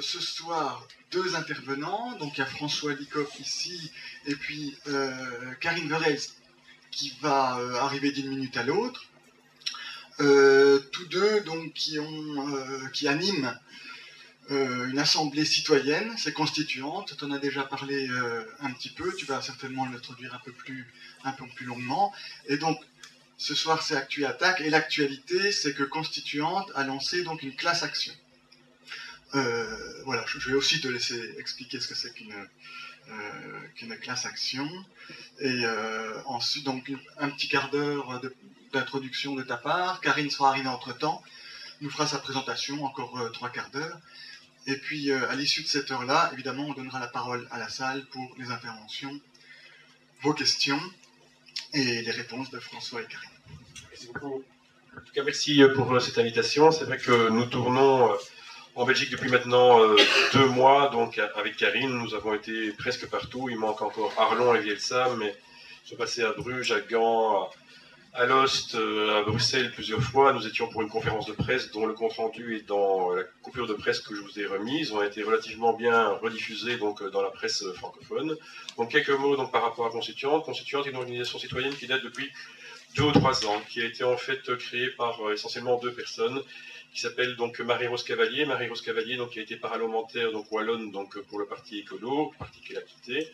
ce soir 2 intervenants. Donc il y a François Licoff ici, et puis Karine Verels qui va arriver d'une minute à l'autre. Tous deux donc qui animent une assemblée citoyenne, c'est constituante. Tu en as déjà parlé un petit peu, tu vas certainement l'introduire un peu plus longuement. Et donc ce soir c'est Actu Attaque, et l'actualité c'est que Constituante a lancé donc une classe action. Voilà, je vais aussi te laisser expliquer ce que c'est qu'une classe action. Et ensuite, donc, un petit quart d'heure d'introduction de ta part. Karine sera arrivée entre-temps, nous fera sa présentation, encore 3 quarts d'heure. Et puis, à l'issue de cette heure-là, évidemment, on donnera la parole à la salle pour les interventions, vos questions et les réponses de François et Karine. Merci beaucoup. En tout cas, merci pour cette invitation. C'est vrai que nous tournons en Belgique depuis maintenant 2 mois, donc avec Karine, nous avons été presque partout. Il manque encore Arlon et Vielsa, mais je suis passé à Bruges, à Gand, à Lost, à Bruxelles plusieurs fois. Nous étions pour une conférence de presse dont le compte-rendu est dans la coupure de presse que je vous ai remise. On a été relativement bien rediffusés donc, dans la presse francophone. Donc quelques mots donc, par rapport à Constituante. Constituante est une organisation citoyenne qui date depuis 2 ou 3 ans, qui a été en fait créée par essentiellement 2 personnes, qui s'appelle donc Marie-Rose Cavalier. Marie-Rose Cavalier donc, qui a été parlementaire donc, wallonne donc, pour le parti écolo, le parti qu'elle a quitté,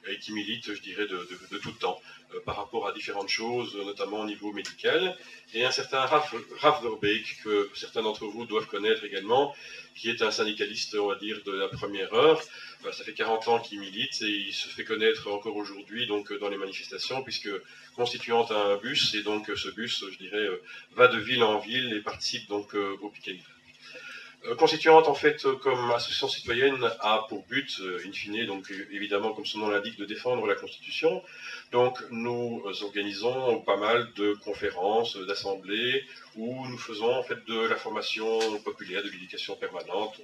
et qui milite, je dirais, de tout temps, par rapport à différentes choses, notamment au niveau médical. Et un certain Ralph Verbeek, que certains d'entre vous doivent connaître également, qui est un syndicaliste, on va dire, de la première heure. Ça fait 40 ans qu'il milite et il se fait connaître encore aujourd'hui donc, dans les manifestations, puisque Constituante a un bus, et donc ce bus, je dirais, va de ville en ville et participe donc au Picanic. Constituante, en fait, comme association citoyenne, a pour but, in fine, donc évidemment, comme son nom l'indique, de défendre la Constitution. Donc, nous organisons pas mal de conférences, d'assemblées, où nous faisons en fait de la formation populaire, de l'éducation permanente,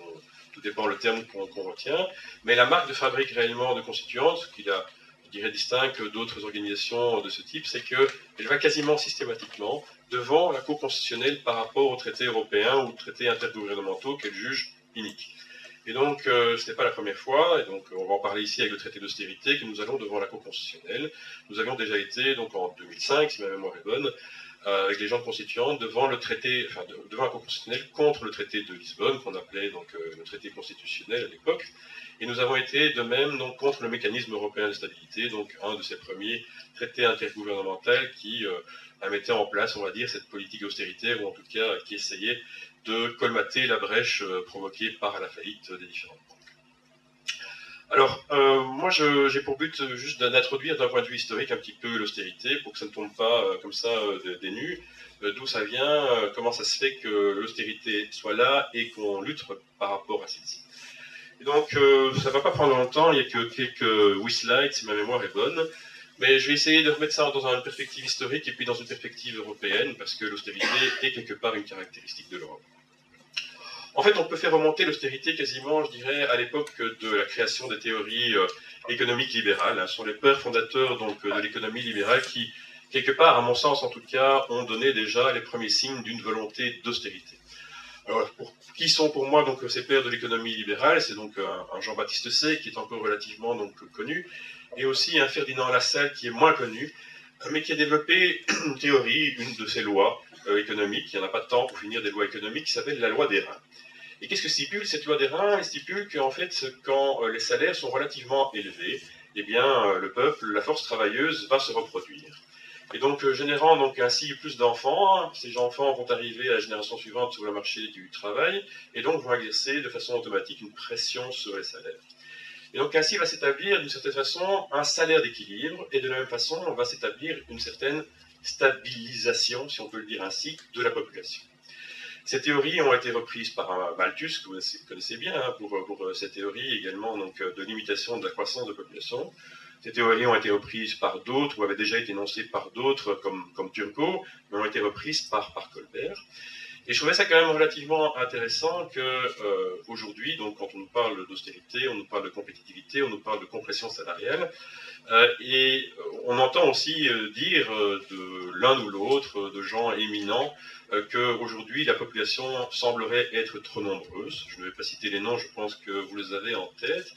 tout dépend le terme qu'on retient. Mais la marque de fabrique réellement de Constituante, ce qui la, je dirais, distingue d'autres organisations de ce type, c'est qu'elle va quasiment systématiquement devant la Cour constitutionnelle par rapport aux traités européens ou aux traités intergouvernementaux qu'elle juge iniques. Et donc, ce n'est pas la première fois, et donc on va en parler ici avec le traité d'austérité, que nous allons devant la Cour constitutionnelle. Nous avions déjà été, donc en 2005, si ma mémoire est bonne, avec les gens constituants, devant le traité, enfin, devant la Cour constitutionnelle contre le traité de Lisbonne, qu'on appelait donc le traité constitutionnel à l'époque. Et nous avons été de même donc, contre le mécanisme européen de stabilité, donc un de ces premiers traités intergouvernementaux qui mettait en place, on va dire, cette politique austéritaire, ou en tout cas qui essayait de colmater la brèche provoquée par la faillite des différentes banques. Alors, moi, j'ai pour but juste d'introduire d'un point de vue historique un petit peu l'austérité, pour que ça ne tombe pas comme ça des nues, d'où ça vient, comment ça se fait que l'austérité soit là et qu'on lutte par rapport à celle-ci. Et donc, ça ne va pas prendre longtemps, il n'y a que quelques 8 slides, si ma mémoire est bonne. Mais je vais essayer de remettre ça dans une perspective historique et puis dans une perspective européenne, parce que l'austérité est quelque part une caractéristique de l'Europe. En fait, on peut faire remonter l'austérité quasiment, je dirais, à l'époque de la création des théories économiques libérales. Ce sont les pères fondateurs donc, de l'économie libérale qui, quelque part, à mon sens en tout cas, ont donné déjà les premiers signes d'une volonté d'austérité. Alors, qui sont pour moi donc ces pères de l'économie libérale? C'est donc un Jean-Baptiste Say qui est encore relativement donc, connu, et aussi un Ferdinand Lassalle qui est moins connu, mais qui a développé une théorie, une de ces lois économiques, il n'y en a pas de temps pour finir des lois économiques, qui s'appelle la loi des reins. Et qu'est-ce que stipule cette loi des reins? Elle stipule qu'en fait, quand les salaires sont relativement élevés, eh bien, le peuple, la force travailleuse va se reproduire. Et donc, générant donc ainsi plus d'enfants, ces enfants vont arriver à la génération suivante sur le marché du travail, et donc vont exercer de façon automatique une pression sur les salaires. Et donc ainsi va s'établir d'une certaine façon un salaire d'équilibre, et de la même façon on va s'établir une certaine stabilisation, si on peut le dire ainsi, de la population. Ces théories ont été reprises par Malthus, que vous connaissez bien, pour cette théorie également donc, de limitation de la croissance de la population. Ces théories ont été reprises par d'autres, ou avaient déjà été énoncées par d'autres, comme Turgot, mais ont été reprises par Colbert. Et je trouvais ça quand même relativement intéressant qu'aujourd'hui, donc quand on nous parle d'austérité, on nous parle de compétitivité, on nous parle de compression salariale, et on entend aussi dire de l'un ou l'autre, de gens éminents, qu'aujourd'hui la population semblerait être trop nombreuse. Je ne vais pas citer les noms, je pense que vous les avez en tête,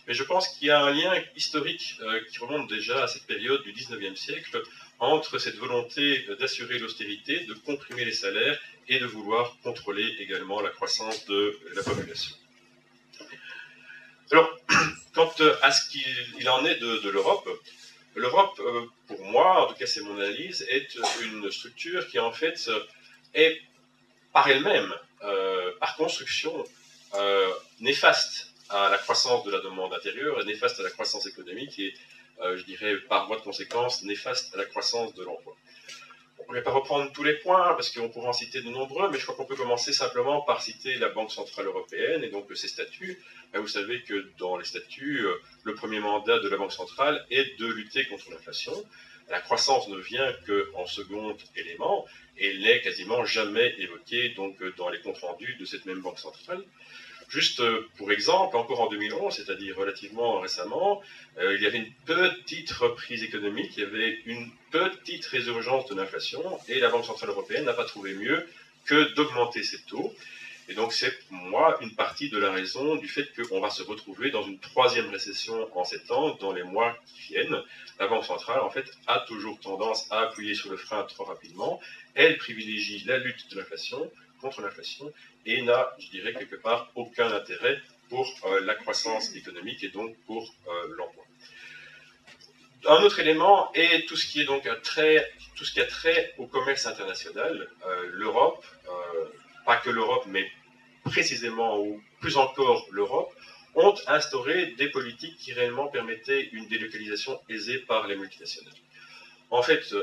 mais je pense qu'il y a un lien historique qui remonte déjà à cette période du 19e siècle entre cette volonté d'assurer l'austérité, de comprimer les salaires et de vouloir contrôler également la croissance de la population. Alors, quant à ce qu'il en est de l'Europe, l'Europe, pour moi, en tout cas c'est mon analyse, est une structure qui en fait est par elle-même, par construction, néfaste à la croissance de la demande intérieure, néfaste à la croissance économique et, je dirais, par voie de conséquence, néfaste à la croissance de l'emploi. On ne va pas reprendre tous les points, parce qu'on pourrait en citer de nombreux, mais je crois qu'on peut commencer simplement par citer la Banque Centrale Européenne et donc ses statuts. Vous savez que dans les statuts, le premier mandat de la Banque Centrale est de lutter contre l'inflation. La croissance ne vient qu'en second élément, et elle n'est quasiment jamais évoquée donc, dans les comptes rendus de cette même Banque Centrale. Juste pour exemple, encore en 2011, c'est-à-dire relativement récemment, il y avait une petite reprise économique, il y avait une petite résurgence de l'inflation, et la Banque Centrale Européenne n'a pas trouvé mieux que d'augmenter ses taux. Et donc c'est pour moi une partie de la raison du fait qu'on va se retrouver dans une troisième récession en 7 ans, dans les mois qui viennent. La Banque Centrale, en fait, a toujours tendance à appuyer sur le frein trop rapidement. Elle privilégie la lutte de l'inflation, contre l'inflation, et n'a, je dirais, quelque part aucun intérêt pour la croissance économique et donc pour l'emploi. Un autre élément est tout ce qui est donc tout ce qui a trait au commerce international. L'Europe, pas que l'Europe, mais précisément ou plus encore l'Europe, ont instauré des politiques qui réellement permettaient une délocalisation aisée par les multinationales. En fait,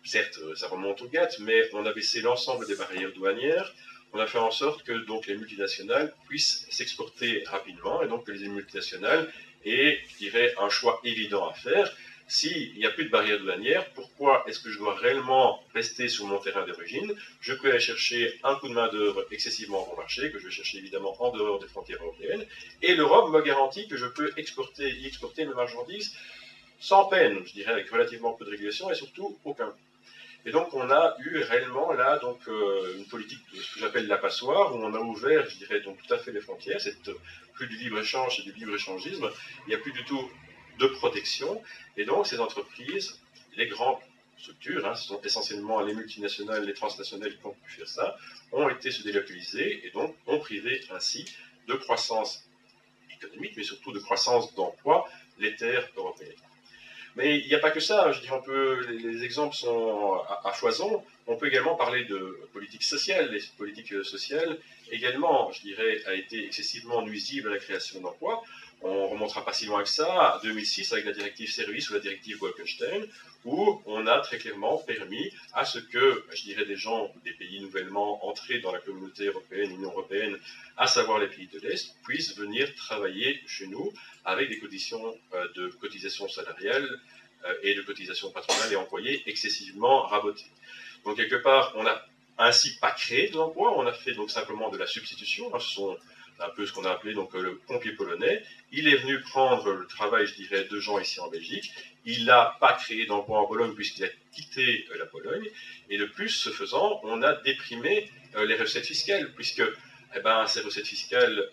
certes, ça remonte au GATT, mais on a baissé l'ensemble des barrières douanières. On a fait en sorte que donc, les multinationales puissent s'exporter rapidement et donc que les multinationales aient, je dirais, un choix évident à faire. S'il n'y a plus de barrières douanières, pourquoi est-ce que je dois réellement rester sur mon terrain d'origine? Je peux aller chercher un coup de main-d'œuvre excessivement bon marché, que je vais chercher évidemment en dehors des frontières européennes, et l'Europe me garantit que je peux y exporter mes marchandises sans peine, je dirais, avec relativement peu de régulation et surtout aucun coût. Et donc on a eu réellement là donc une politique de ce que j'appelle la passoire, où on a ouvert, je dirais, donc tout à fait les frontières. C'est plus du libre-échange, c'est du libre-échangisme. Il n'y a plus du tout de protection. Et donc ces entreprises, les grandes structures, ce sont essentiellement les multinationales, les transnationales qui ont pu faire ça, ont été se délocaliser et donc ont privé ainsi de croissance économique, mais surtout de croissance d'emploi, les terres européennes. Mais il n'y a pas que ça, je dirais, les exemples sont à foison. On peut également parler de politique sociale. Les politiques sociales, également, je dirais, a été excessivement nuisible à la création d'emplois. On ne remontera pas si loin que ça, à 2006, avec la directive Service ou la directive Bolkestein, où on a très clairement permis à ce que, je dirais, des gens des pays nouvellement entrés dans la communauté européenne, l'Union européenne, à savoir les pays de l'Est, puissent venir travailler chez nous avec des conditions de cotisation salariale et de cotisation patronale et employée excessivement rabotées. Donc quelque part, on n'a ainsi pas créé de l'emploi, on a fait donc simplement de la substitution. Ce sont un peu ce qu'on a appelé donc le pompier polonais. Il est venu prendre le travail, je dirais, de gens ici en Belgique. Il n'a pas créé d'emploi en Pologne puisqu'il a quitté la Pologne. Et de plus, ce faisant, on a déprimé les recettes fiscales, puisque ces recettes fiscales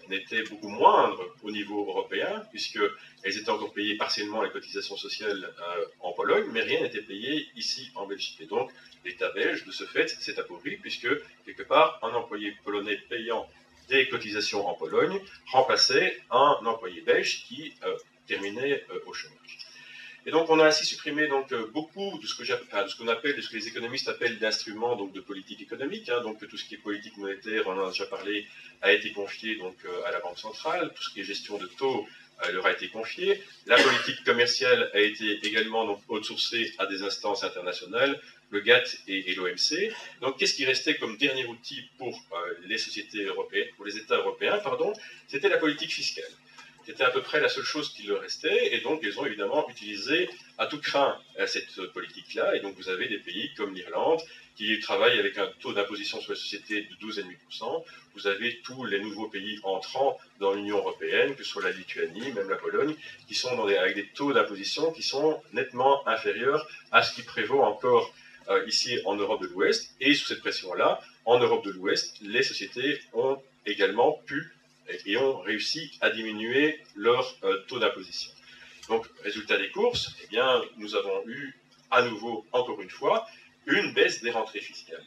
n'étaient beaucoup moindres au niveau européen, puisqu'elles étaient encore payées partiellement les cotisations sociales en Pologne, mais rien n'était payé ici en Belgique. Et donc, l'État belge, de ce fait, s'est appauvri, puisque, quelque part, un employé polonais payant des cotisations en Pologne remplaçait un employé belge qui terminait au chômage. Et donc, on a ainsi supprimé donc, beaucoup de ce qu'on appelle, de ce que les économistes appellent d'instruments de politique économique. Donc, tout ce qui est politique monétaire, on en a déjà parlé, a été confié donc, à la Banque centrale. Tout ce qui est gestion de taux leur a été confié. La politique commerciale a été également donc, outsourcée à des instances internationales, le GATT et l'OMC. Donc, qu'est-ce qui restait comme dernier outil pour les sociétés européennes, pour les États européens, c'était la politique fiscale. C'était à peu près la seule chose qui leur restait, et donc ils ont évidemment utilisé à tout crin cette politique-là, et donc vous avez des pays comme l'Irlande qui travaillent avec un taux d'imposition sur les sociétés de 12,5%, vous avez tous les nouveaux pays entrants dans l'Union européenne, que ce soit la Lituanie, même la Pologne, qui sont avec des taux d'imposition qui sont nettement inférieurs à ce qui prévaut encore ici en Europe de l'Ouest, et sous cette pression-là, en Europe de l'Ouest, les sociétés ont également pu et ont réussi à diminuer leur taux d'imposition. Donc, résultat des courses, eh bien, nous avons eu à nouveau, encore une fois, une baisse des rentrées fiscales.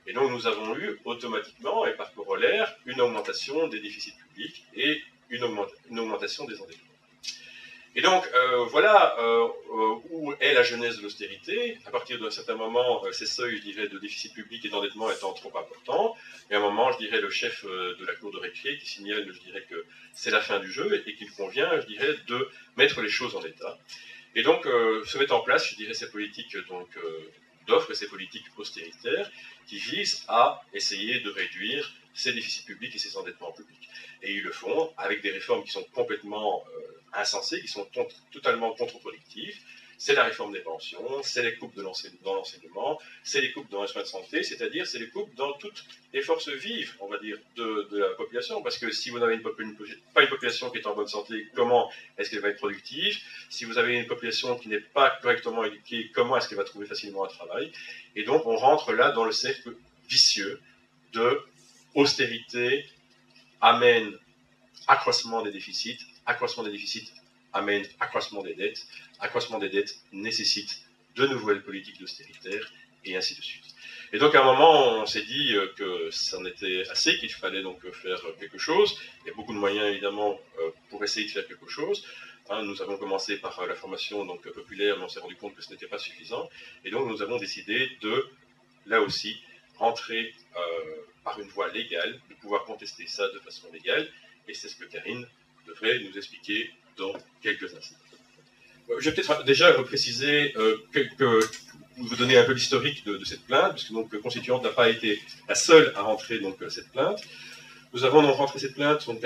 Et donc, nous avons eu automatiquement et par corollaire une augmentation des déficits publics et une augmentation des endettements. Et donc, voilà où est la genèse de l'austérité. À partir d'un certain moment, ces seuils, je dirais, de déficit public et d'endettement étant trop importants, et à un moment, je dirais, le chef de la cour de récré qui signale, je dirais, que c'est la fin du jeu et qu'il convient, je dirais, de mettre les choses en état. Et donc, se met en place, je dirais, ces politiques d'offres et ces politiques austéritaires qui visent à essayer de réduire ces déficits publics et ces endettements publics. Et ils le font avec des réformes qui sont complètement insensées, qui sont totalement contre-productives. C'est la réforme des pensions, c'est les coupes dans l'enseignement, c'est les coupes dans les soins de santé, c'est-à-dire c'est les coupes dans toutes les forces vives, on va dire, de la population. Parce que si vous n'avez pas une population qui est en bonne santé, comment est-ce qu'elle va être productive? Si vous avez une population qui n'est pas correctement éduquée, comment est-ce qu'elle va trouver facilement un travail? Et donc on rentre là dans le cercle vicieux de austérité amène accroissement des déficits amène accroissement des dettes nécessite de nouvelles politiques d'austérité, et ainsi de suite. Et donc à un moment, on s'est dit que ça en était assez, qu'il fallait donc faire quelque chose. Il y a beaucoup de moyens évidemment pour essayer de faire quelque chose. Nous avons commencé par la formation donc, populaire, mais on s'est rendu compte que ce n'était pas suffisant. Et donc nous avons décidé de, là aussi, rentrer par une voie légale, de pouvoir contester ça de façon légale. Et c'est ce que Karine devrait nous expliquer dans quelques instants. Je vais peut-être déjà préciser, vous donner un peu l'historique de cette plainte, puisque donc, le constituante n'a pas été la seule à rentrer donc, cette plainte. Nous avons donc rentré cette plainte donc,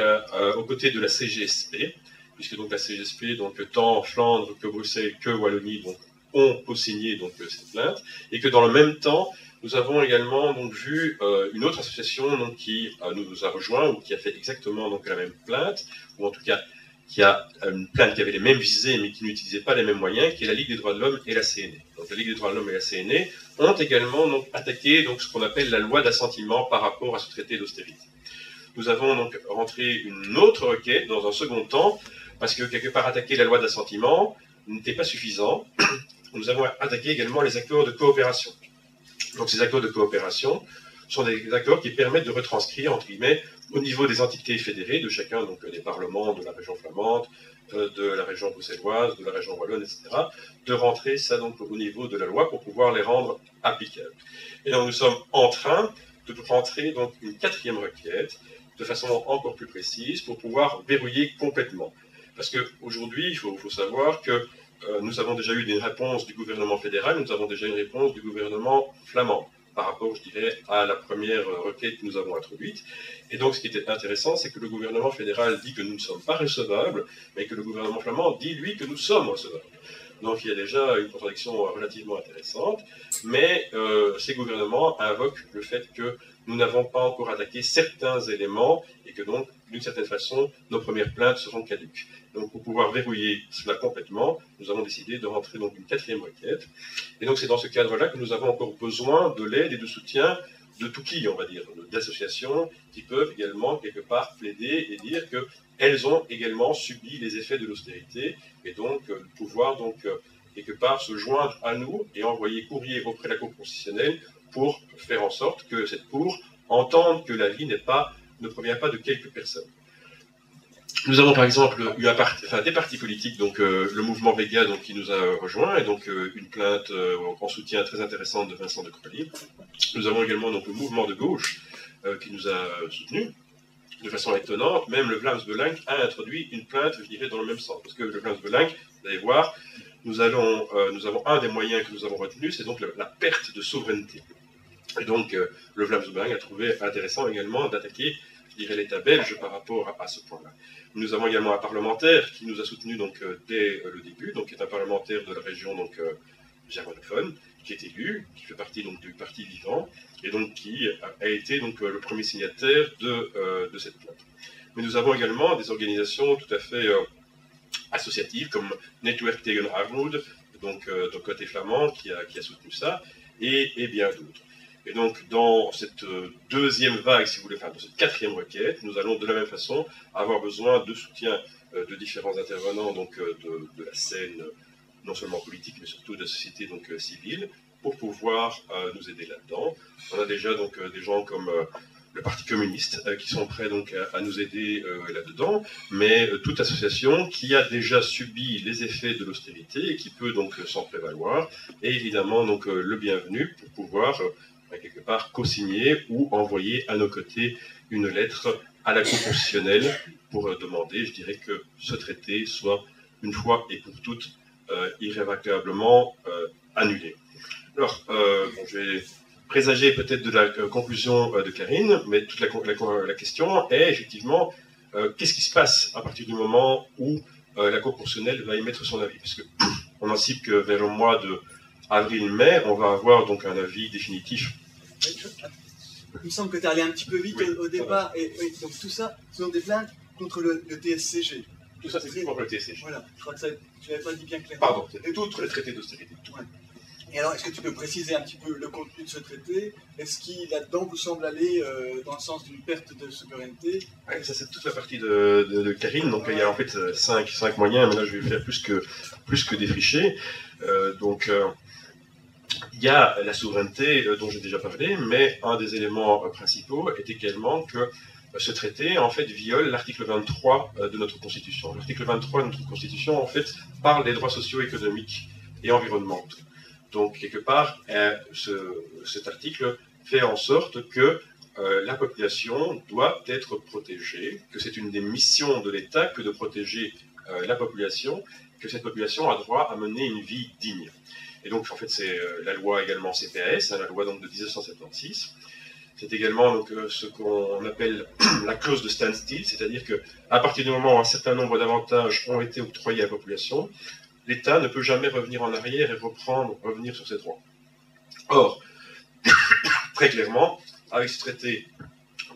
aux côtés de la CGSP, puisque donc, la CGSP, donc, tant Flandre que Bruxelles que Wallonie donc, ont co-signé donc, cette plainte, et que dans le même temps, nous avons également donc, vu une autre association donc, qui nous a rejoint, ou qui a fait exactement donc, la même plainte, ou en tout cas qui a une plainte qui avait les mêmes visées, mais qui n'utilisait pas les mêmes moyens, qui est la Ligue des droits de l'homme et la CNE. Donc la Ligue des droits de l'homme et la CNE ont également donc, attaqué donc, ce qu'on appelle la loi d'assentiment par rapport à ce traité d'austérité. Nous avons donc rentré une autre requête dans un second temps, parce que quelque part attaquer la loi d'assentiment n'était pas suffisant. Nous avons attaqué également les accords de coopération. Donc ces accords de coopération sont des accords qui permettent de retranscrire, entre guillemets, au niveau des entités fédérées, de chacun, donc des parlements de la région flamande, de la région bruxelloise, de la région wallonne, etc., de rentrer ça donc au niveau de la loi pour pouvoir les rendre applicables. Et donc nous sommes en train de rentrer donc une quatrième requête, de façon encore plus précise, pour pouvoir verrouiller complètement. Parce qu'aujourd'hui, il faut savoir que nous avons déjà eu des réponses du gouvernement fédéral, nous avons déjà une réponse du gouvernement flamand, par rapport, je dirais, à la première requête que nous avons introduite. Et donc, ce qui était intéressant, c'est que le gouvernement fédéral dit que nous ne sommes pas recevables, mais que le gouvernement flamand dit, lui, que nous sommes recevables. Donc, il y a déjà une contradiction relativement intéressante, mais ces gouvernements invoquent le fait que nous n'avons pas encore attaqué certains éléments et que donc, d'une certaine façon, nos premières plaintes seront caduques. Donc, pour pouvoir verrouiller cela complètement, nous avons décidé de rentrer donc une quatrième requête. Et donc, c'est dans ce cadre-là que nous avons encore besoin de l'aide et de soutien de tout qui, on va dire, d'associations qui peuvent également, quelque part, plaider et dire qu'elles ont également subi les effets de l'austérité et donc pouvoir, donc, quelque part, se joindre à nous et envoyer courrier auprès de la Cour constitutionnelle pour faire en sorte que cette Cour entende que la vie ne provient pas de quelques personnes. Nous avons par exemple eu des partis politiques, donc le mouvement Vega donc, qui nous a rejoints, et donc une plainte en soutien très intéressante de Vincent de Crolly. Nous avons également donc, le mouvement de gauche qui nous a soutenus de façon étonnante. Même le Vlaams Belang a introduit une plainte, je dirais, dans le même sens. Parce que le Vlaams Belang, vous allez voir, nous avons un des moyens que nous avons retenus, c'est donc la perte de souveraineté. Et donc le Vlaams Belang a trouvé intéressant également d'attaquer, je dirais, l'État belge par rapport à ce point-là. Nous avons également un parlementaire qui nous a soutenus donc, dès le début, donc qui est un parlementaire de la région donc, germanophone, qui est élu, qui fait partie donc, du Parti Vivant, et donc qui a été donc, le premier signataire de cette plainte. Mais nous avons également des organisations tout à fait associatives, comme Netwerk tegen Armoede, donc côté flamand, qui a soutenu ça, et bien d'autres. Et donc, dans cette deuxième vague, si vous voulez, enfin, dans cette quatrième requête, nous allons de la même façon avoir besoin de soutien de différents intervenants donc, de la scène, non seulement politique, mais surtout de la société donc, civile, pour pouvoir nous aider là-dedans. On a déjà donc, des gens comme le Parti communiste qui sont prêts donc, à nous aider là-dedans, mais toute association qui a déjà subi les effets de l'austérité et qui peut donc s'en prévaloir, est évidemment donc, le bienvenu pour pouvoir quelque part co-signer ou envoyer à nos côtés une lettre à la Cour constitutionnelle pour demander, je dirais, que ce traité soit une fois et pour toutes irrévocablement annulé. Alors, bon, je vais présager peut-être de la conclusion de Karine, mais toute la question est effectivement qu'est-ce qui se passe à partir du moment où la Cour constitutionnelle va émettre son avis, parce qu'on anticipe que vers le mois de avril-mai, on va avoir donc un avis définitif. Il me semble que tu es allé un petit peu vite au départ, et donc tout ça, ce sont des plaintes contre le TSCG. Tout ça, c'est contre le TSCG. Voilà, je crois que ça, tu n'avais pas dit bien clairement. Pardon, c'est contre le traité d'austérité. Ouais. Et alors, est-ce que tu peux préciser un petit peu le contenu de ce traité? Est-ce qu'il, là-dedans, vous semble aller dans le sens d'une perte de souveraineté? Ouais, ça, c'est toute la partie de Karine. Donc, il y a en fait cinq moyens, mais là, je vais faire plus que défricher. Il y a la souveraineté dont j'ai déjà parlé, mais un des éléments principaux est également que ce traité, en fait, viole l'article 23 de notre Constitution. L'article 23 de notre Constitution, en fait, parle des droits socio-économiques et environnementaux. Donc, quelque part, cet article fait en sorte que la population doit être protégée, que c'est une des missions de l'État que de protéger la population, que cette population a droit à mener une vie digne. Et donc, en fait, c'est la loi également CPAS, la loi donc, de 1976. C'est également donc, ce qu'on appelle la clause de standstill, c'est-à-dire qu'à partir du moment où un certain nombre d'avantages ont été octroyés à la population, l'État ne peut jamais revenir en arrière et revenir sur ses droits. Or, très clairement, avec ce traité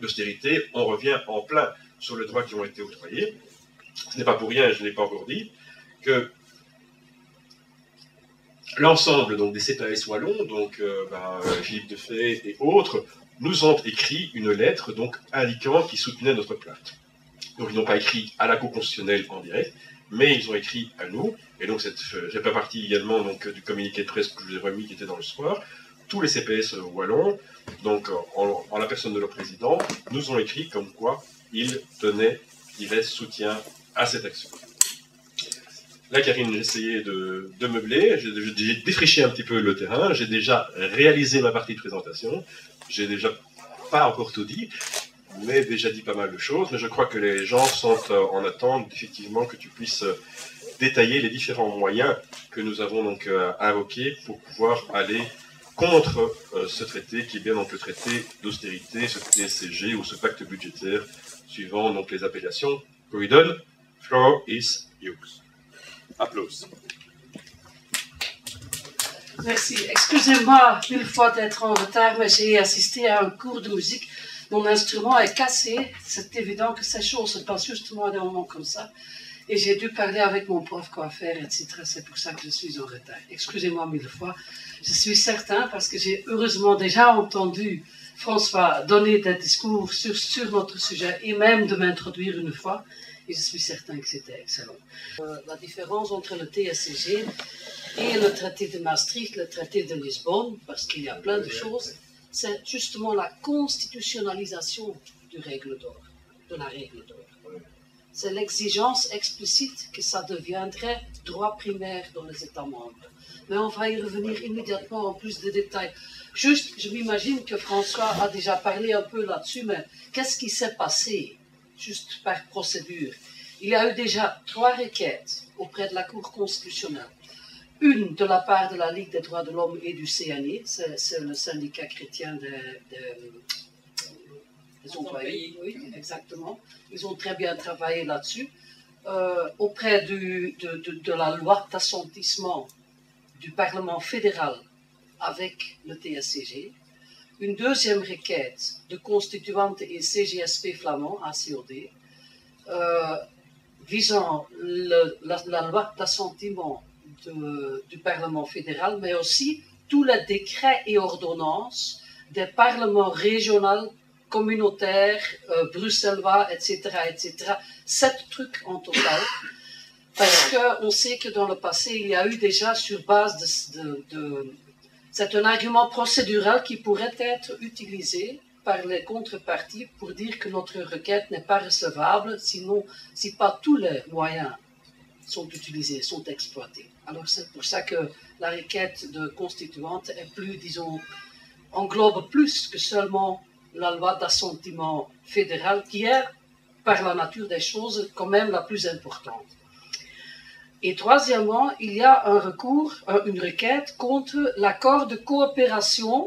d'austérité, on revient en plein sur les droits qui ont été octroyés. Ce n'est pas pour rien, je ne l'ai pas encore dit, que l'ensemble donc, des CPAS wallons, donc Philippe Defay et autres, nous ont écrit une lettre donc, indiquant qu'ils soutenaient notre plainte. Donc ils n'ont pas écrit à la Cour constitutionnelle en direct, mais ils ont écrit à nous, et donc j'ai fait partie également donc, du communiqué de presse que je vous ai remis qui était dans le soir. Tous les CPS wallons, donc en la personne de leur président, nous ont écrit comme quoi ils restent soutien à cette action. Là, Karine, j'ai essayé de meubler, j'ai défriché un petit peu le terrain, j'ai déjà réalisé ma partie de présentation, j'ai déjà pas encore tout dit, mais déjà dit pas mal de choses, mais je crois que les gens sont en attente, effectivement, que tu puisses détailler les différents moyens que nous avons donc invoqués pour pouvoir aller contre ce traité, qui est bien donc le traité d'austérité, ce TSCG ou ce pacte budgétaire, suivant donc les appellations qu'on lui donne. Floor is yours. Applause. Merci. Excusez-moi une fois d'être en retard, mais j'ai assisté à un cours de musique. Mon instrument est cassé. C'est évident que ces choses se passent justement à des moments comme ça. Et j'ai dû parler avec mon prof quoi faire, etc. C'est pour ça que je suis en retard. Excusez-moi mille fois. Je suis certain, parce que j'ai heureusement déjà entendu François donner des discours sur notre sujet et même de m'introduire une fois. Et je suis certain que c'était excellent. La différence entre le TSCG et le traité de Maastricht, le traité de Lisbonne, parce qu'il y a plein de choses, c'est justement la constitutionnalisation de la règle d'or. C'est l'exigence explicite que ça deviendrait droit primaire dans les États membres. Mais on va y revenir immédiatement en plus de détails. Juste, je m'imagine que François a déjà parlé un peu là-dessus, mais qu'est-ce qui s'est passé, juste par procédure? Il y a eu déjà 3 requêtes auprès de la Cour constitutionnelle. Une de la part de la Ligue des droits de l'homme et du CNI, c'est le syndicat chrétien des employés. Oui, exactement. Ils ont très bien travaillé là-dessus. Auprès de la loi d'assentissement du Parlement fédéral avec le TSCG. Une deuxième requête de constituante et CGSP flamand, ACOD, visant la loi d'assentiment du Parlement fédéral, mais aussi tous les décrets et ordonnances des parlements régionaux, communautaires, bruxellois, etc., etc. 7 trucs en total. Parce qu'on sait que dans le passé, il y a eu déjà sur base c'est un argument procédural qui pourrait être utilisé par les contreparties pour dire que notre requête n'est pas recevable, sinon, si pas tous les moyens sont utilisés, sont exploités. Alors c'est pour ça que la requête de constituante est plus, disons, englobe plus que seulement la loi d'assentiment fédéral, qui est, par la nature des choses, quand même la plus importante. Et troisièmement, il y a un recours, une requête contre l'accord de coopération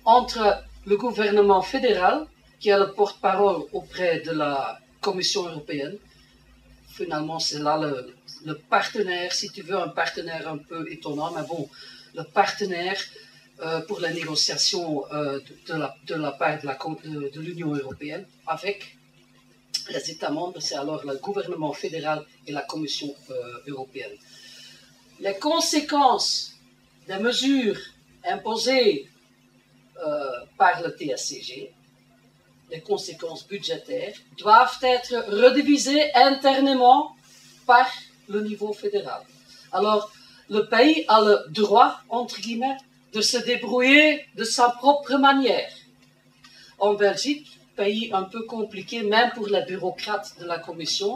entre le gouvernement fédéral, qui est le porte-parole auprès de la Commission européenne. Finalement, c'est là le partenaire, si tu veux, un partenaire un peu étonnant, mais bon, le partenaire pour la négociation de la part de l'Union européenne avec les États membres, c'est alors le gouvernement fédéral et la Commission européenne. Les conséquences des mesures imposées par le TSCG, les conséquences budgétaires, doivent être redivisées internement par le niveau fédéral. Alors, le pays a le droit, entre guillemets, de se débrouiller de sa propre manière. En Belgique, pays un peu compliqué, même pour les bureaucrates de la Commission,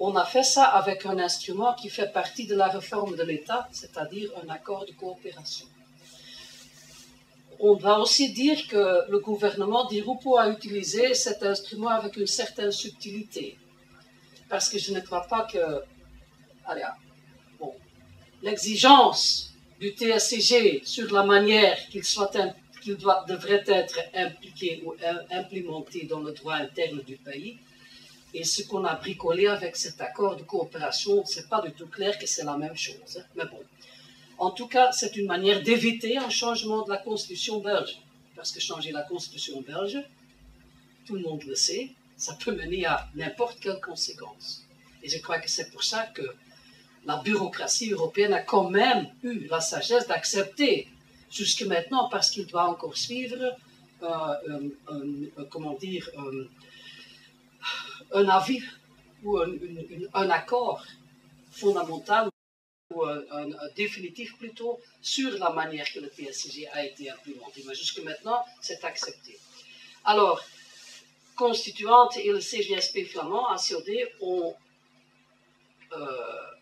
on a fait ça avec un instrument qui fait partie de la réforme de l'État, c'est-à-dire un accord de coopération. On va aussi dire que le gouvernement d'Irupo a utilisé cet instrument avec une certaine subtilité. Parce que je ne crois pas que l'exigence du TSCG sur la manière qu'il devrait être impliqué ou implémenté dans le droit interne du pays, et ce qu'on a bricolé avec cet accord de coopération, c'est pas du tout clair que c'est la même chose. Mais bon. En tout cas, c'est une manière d'éviter un changement de la constitution belge. Parce que changer la constitution belge, tout le monde le sait, ça peut mener à n'importe quelle conséquence. Et je crois que c'est pour ça que la bureaucratie européenne a quand même eu la sagesse d'accepter, jusque maintenant, parce qu'il doit encore suivre, un avis ou un accord fondamental, ou un définitif plutôt, sur la manière que le TSCG a été implémenté. Mais jusque maintenant, c'est accepté. Alors, Constituante et le CGSP flamand, ACOD, ont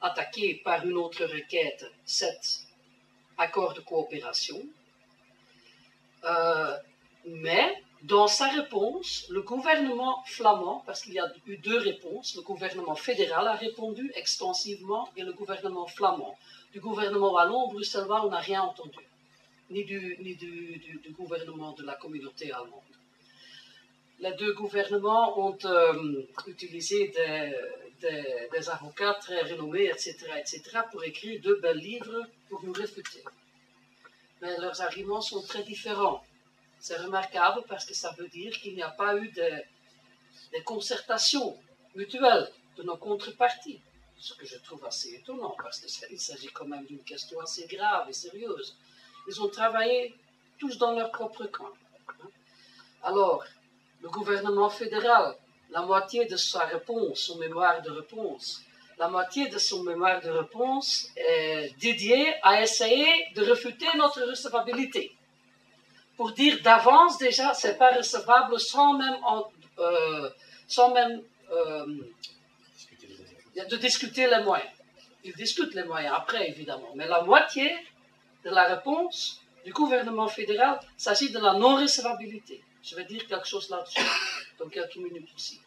attaqué par une autre requête cet accord de coopération. Mais, dans sa réponse, le gouvernement flamand, parce qu'il y a eu 2 réponses, le gouvernement fédéral a répondu extensivement et le gouvernement flamand. Du gouvernement wallon, bruxellois, on n'a rien entendu, ni du gouvernement de la communauté allemande. Les 2 gouvernements ont utilisé des avocats très renommés, etc., pour écrire 2 belles livres pour nous réfuter. Mais leurs arguments sont très différents. C'est remarquable parce que ça veut dire qu'il n'y a pas eu de concertation mutuelle de nos contreparties. Ce que je trouve assez étonnant parce qu'il s'agit quand même d'une question assez grave et sérieuse. Ils ont travaillé tous dans leur propre coin. Alors, le gouvernement fédéral, la moitié de sa réponse, son mémoire de réponse, la moitié de son mémoire de réponse est dédiée à essayer de réfuter notre recevabilité. Pour dire d'avance déjà, c'est pas recevable sans même de discuter les moyens. Ils discutent les moyens après, évidemment. Mais la moitié de la réponse du gouvernement fédéral s'agit de la non-recevabilité. Je vais dire quelque chose là-dessus dans quelques minutes aussi.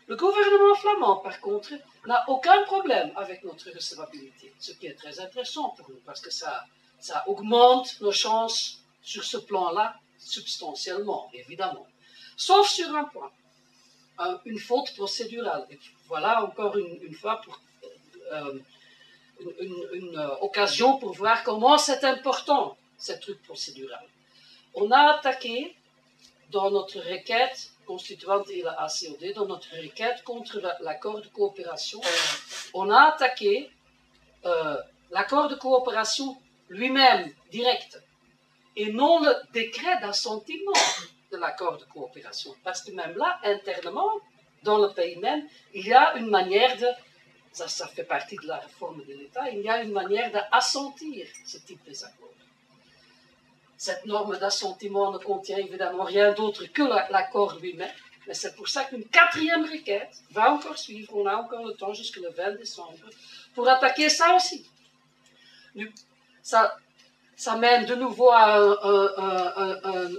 Le gouvernement flamand, par contre, n'a aucun problème avec notre recevabilité, ce qui est très intéressant pour nous, parce que ça augmente nos chances sur ce plan-là, substantiellement, évidemment. Sauf sur un point, une faute procédurale. Et voilà encore une fois une occasion pour voir comment c'est important, ce truc procédural. On a attaqué dans notre requête constituante et la ACOD, dans notre requête contre l'accord de coopération, on a attaqué l'accord de coopération lui-même direct, et non le décret d'assentiment de l'accord de coopération. Parce que même là, internement, dans le pays même, il y a une manière de, ça fait partie de la réforme de l'État, il y a une manière d'assentir ce type d'accord. Cette norme d'assentiment ne contient évidemment rien d'autre que l'accord lui-même, mais c'est pour ça qu'une quatrième requête va encore suivre, on a encore le temps jusqu'au 20 décembre, pour attaquer ça aussi. Ça mène de nouveau à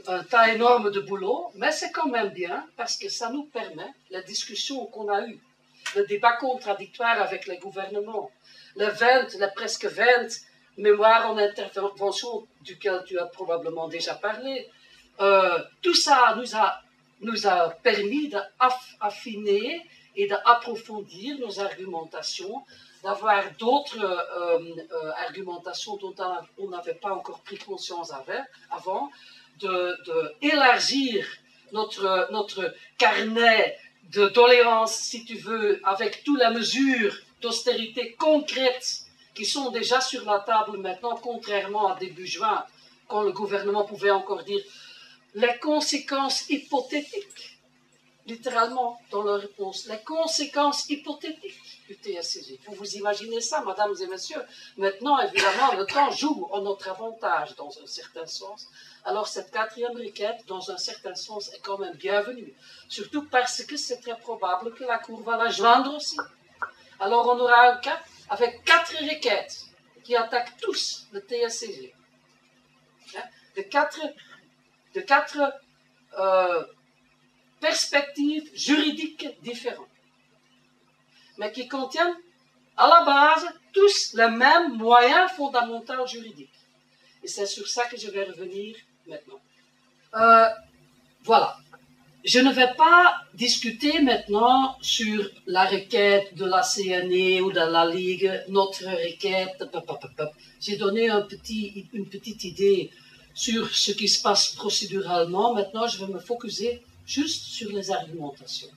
un tas énorme de boulot, mais c'est quand même bien parce que ça nous permet, la discussion qu'on a eue, le débat contradictoire avec les gouvernements, les presque 20 mémoires en intervention duquel tu as probablement déjà parlé, tout ça nous a permis d'affiner et d'approfondir nos argumentations, d'avoir d'autres argumentations dont on n'avait pas encore pris conscience avant, d'élargir notre carnet de doléances, si tu veux, avec toutes les mesures d'austérité concrètes qui sont déjà sur la table maintenant, contrairement à début juin, quand le gouvernement pouvait encore dire les conséquences hypothétiques, littéralement dans leur réponse, les conséquences hypothétiques du TSCG. Vous vous imaginez ça, mesdames et messieurs? Maintenant, évidemment, le temps joue en notre avantage, dans un certain sens. Alors, cette quatrième requête, dans un certain sens, est quand même bienvenue. Surtout parce que c'est très probable que la Cour va la joindre aussi. Alors, on aura un cas avec 4 requêtes qui attaquent tous le TSCG. De quatre perspectives juridiques différentes, mais qui contiennent à la base tous les mêmes moyens fondamentaux juridiques. Et c'est sur ça que je vais revenir maintenant. Voilà. Je ne vais pas discuter maintenant sur la requête de la CNE ou de la Ligue, notre requête. J'ai donné une petite idée sur ce qui se passe procéduralement. Maintenant, je vais me focuser juste sur les argumentations,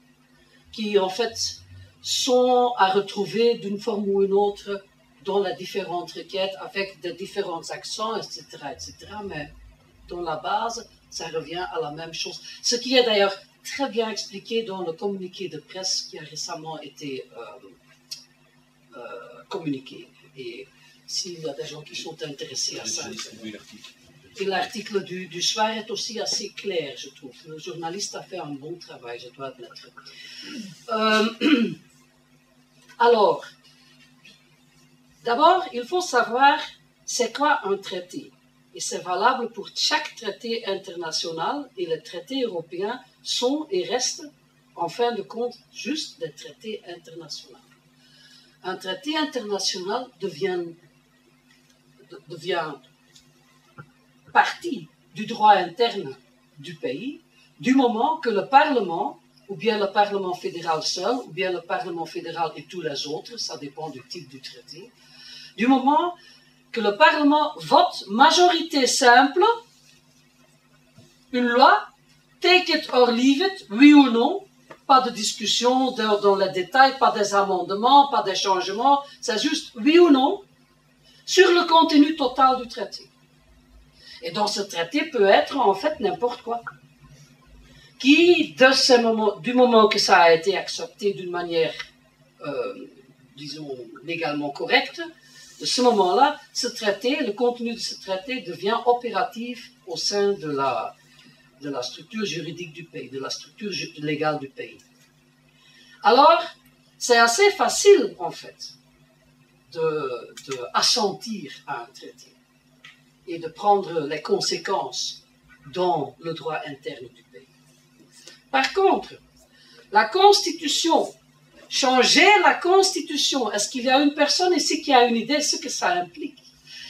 qui en fait sont à retrouver d'une forme ou une autre dans les différentes requêtes, avec des différents accents, etc., etc. Mais dans la base, ça revient à la même chose. Ce qui est d'ailleurs très bien expliqué dans le communiqué de presse qui a récemment été communiqué. Et s'il y a des gens qui sont intéressés à ça. Et l'article du soir est aussi assez clair, je trouve. Le journaliste a fait un bon travail, je dois admettre. Alors, d'abord, il faut savoir c'est quoi un traité. Et c'est valable pour chaque traité international, et les traités européens sont et restent, en fin de compte, juste des traités internationaux. Un traité international devient partie du droit interne du pays, du moment que le Parlement, ou bien le Parlement fédéral seul, ou bien le Parlement fédéral et tous les autres, ça dépend du type du traité, du moment que le Parlement vote majorité simple, une loi, take it or leave it, oui ou non, pas de discussion dans les détails, pas des amendements, pas des changements, c'est juste oui ou non, sur le contenu total du traité. Et donc ce traité peut être en fait n'importe quoi, qui, du moment que ça a été accepté d'une manière, disons, légalement correcte, de ce moment-là, ce traité, le contenu de ce traité devient opératif au sein de la structure juridique du pays, de la structure légale du pays. Alors, c'est assez facile, en fait, de assentir à un traité et de prendre les conséquences dans le droit interne du pays. Par contre, la Constitution, changer la Constitution, est-ce qu'il y a une personne ici qui a une idée de ce que ça implique?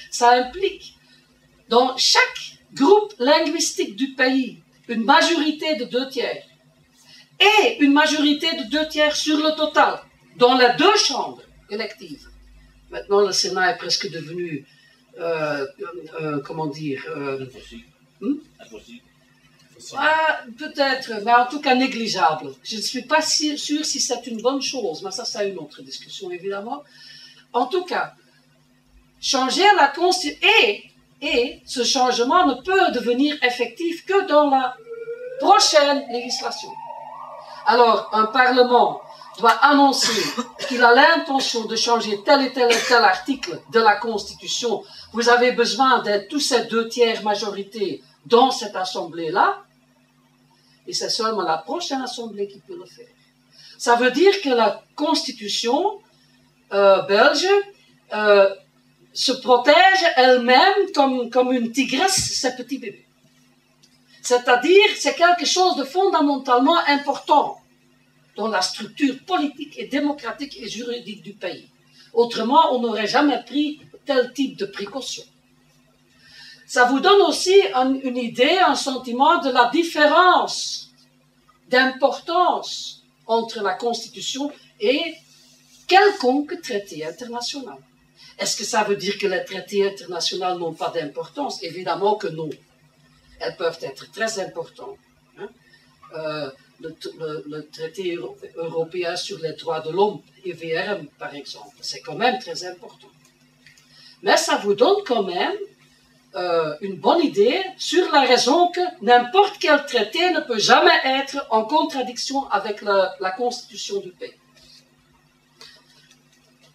Ça implique, dans chaque groupe linguistique du pays, une majorité de 2/3 et une majorité de 2/3 sur le total, dans les 2 chambres électives. Maintenant, le Sénat est presque devenu, comment dire... peut-être, mais en tout cas négligeable. Je ne suis pas sûre si c'est une bonne chose, mais ça c'est une autre discussion évidemment. En tout cas, changer la Constitution. Et ce changement ne peut devenir effectif que dans la prochaine législation. Alors, un Parlement doit annoncer qu'il a l'intention de changer tel et tel article de la Constitution. Vous avez besoin de tous ces 2/3 majorité dans cette assemblée-là, et c'est seulement la prochaine assemblée qui peut le faire. Ça veut dire que la Constitution belge se protège elle-même comme une tigresse ses petits bébés. C'est-à-dire, c'est quelque chose de fondamentalement important dans la structure politique et démocratique et juridique du pays. Autrement, on n'aurait jamais pris tel type de précaution. Ça vous donne aussi une idée, un sentiment de la différence d'importance entre la Constitution et quelconque traité international. Est-ce que ça veut dire que les traités internationaux n'ont pas d'importance? Évidemment que non. Elles peuvent être très importantes. Le traité européen sur les droits de l'homme, EVRM par exemple, c'est quand même très important. Mais ça vous donne quand même une bonne idée sur la raison que n'importe quel traité ne peut jamais être en contradiction avec la constitution du pays.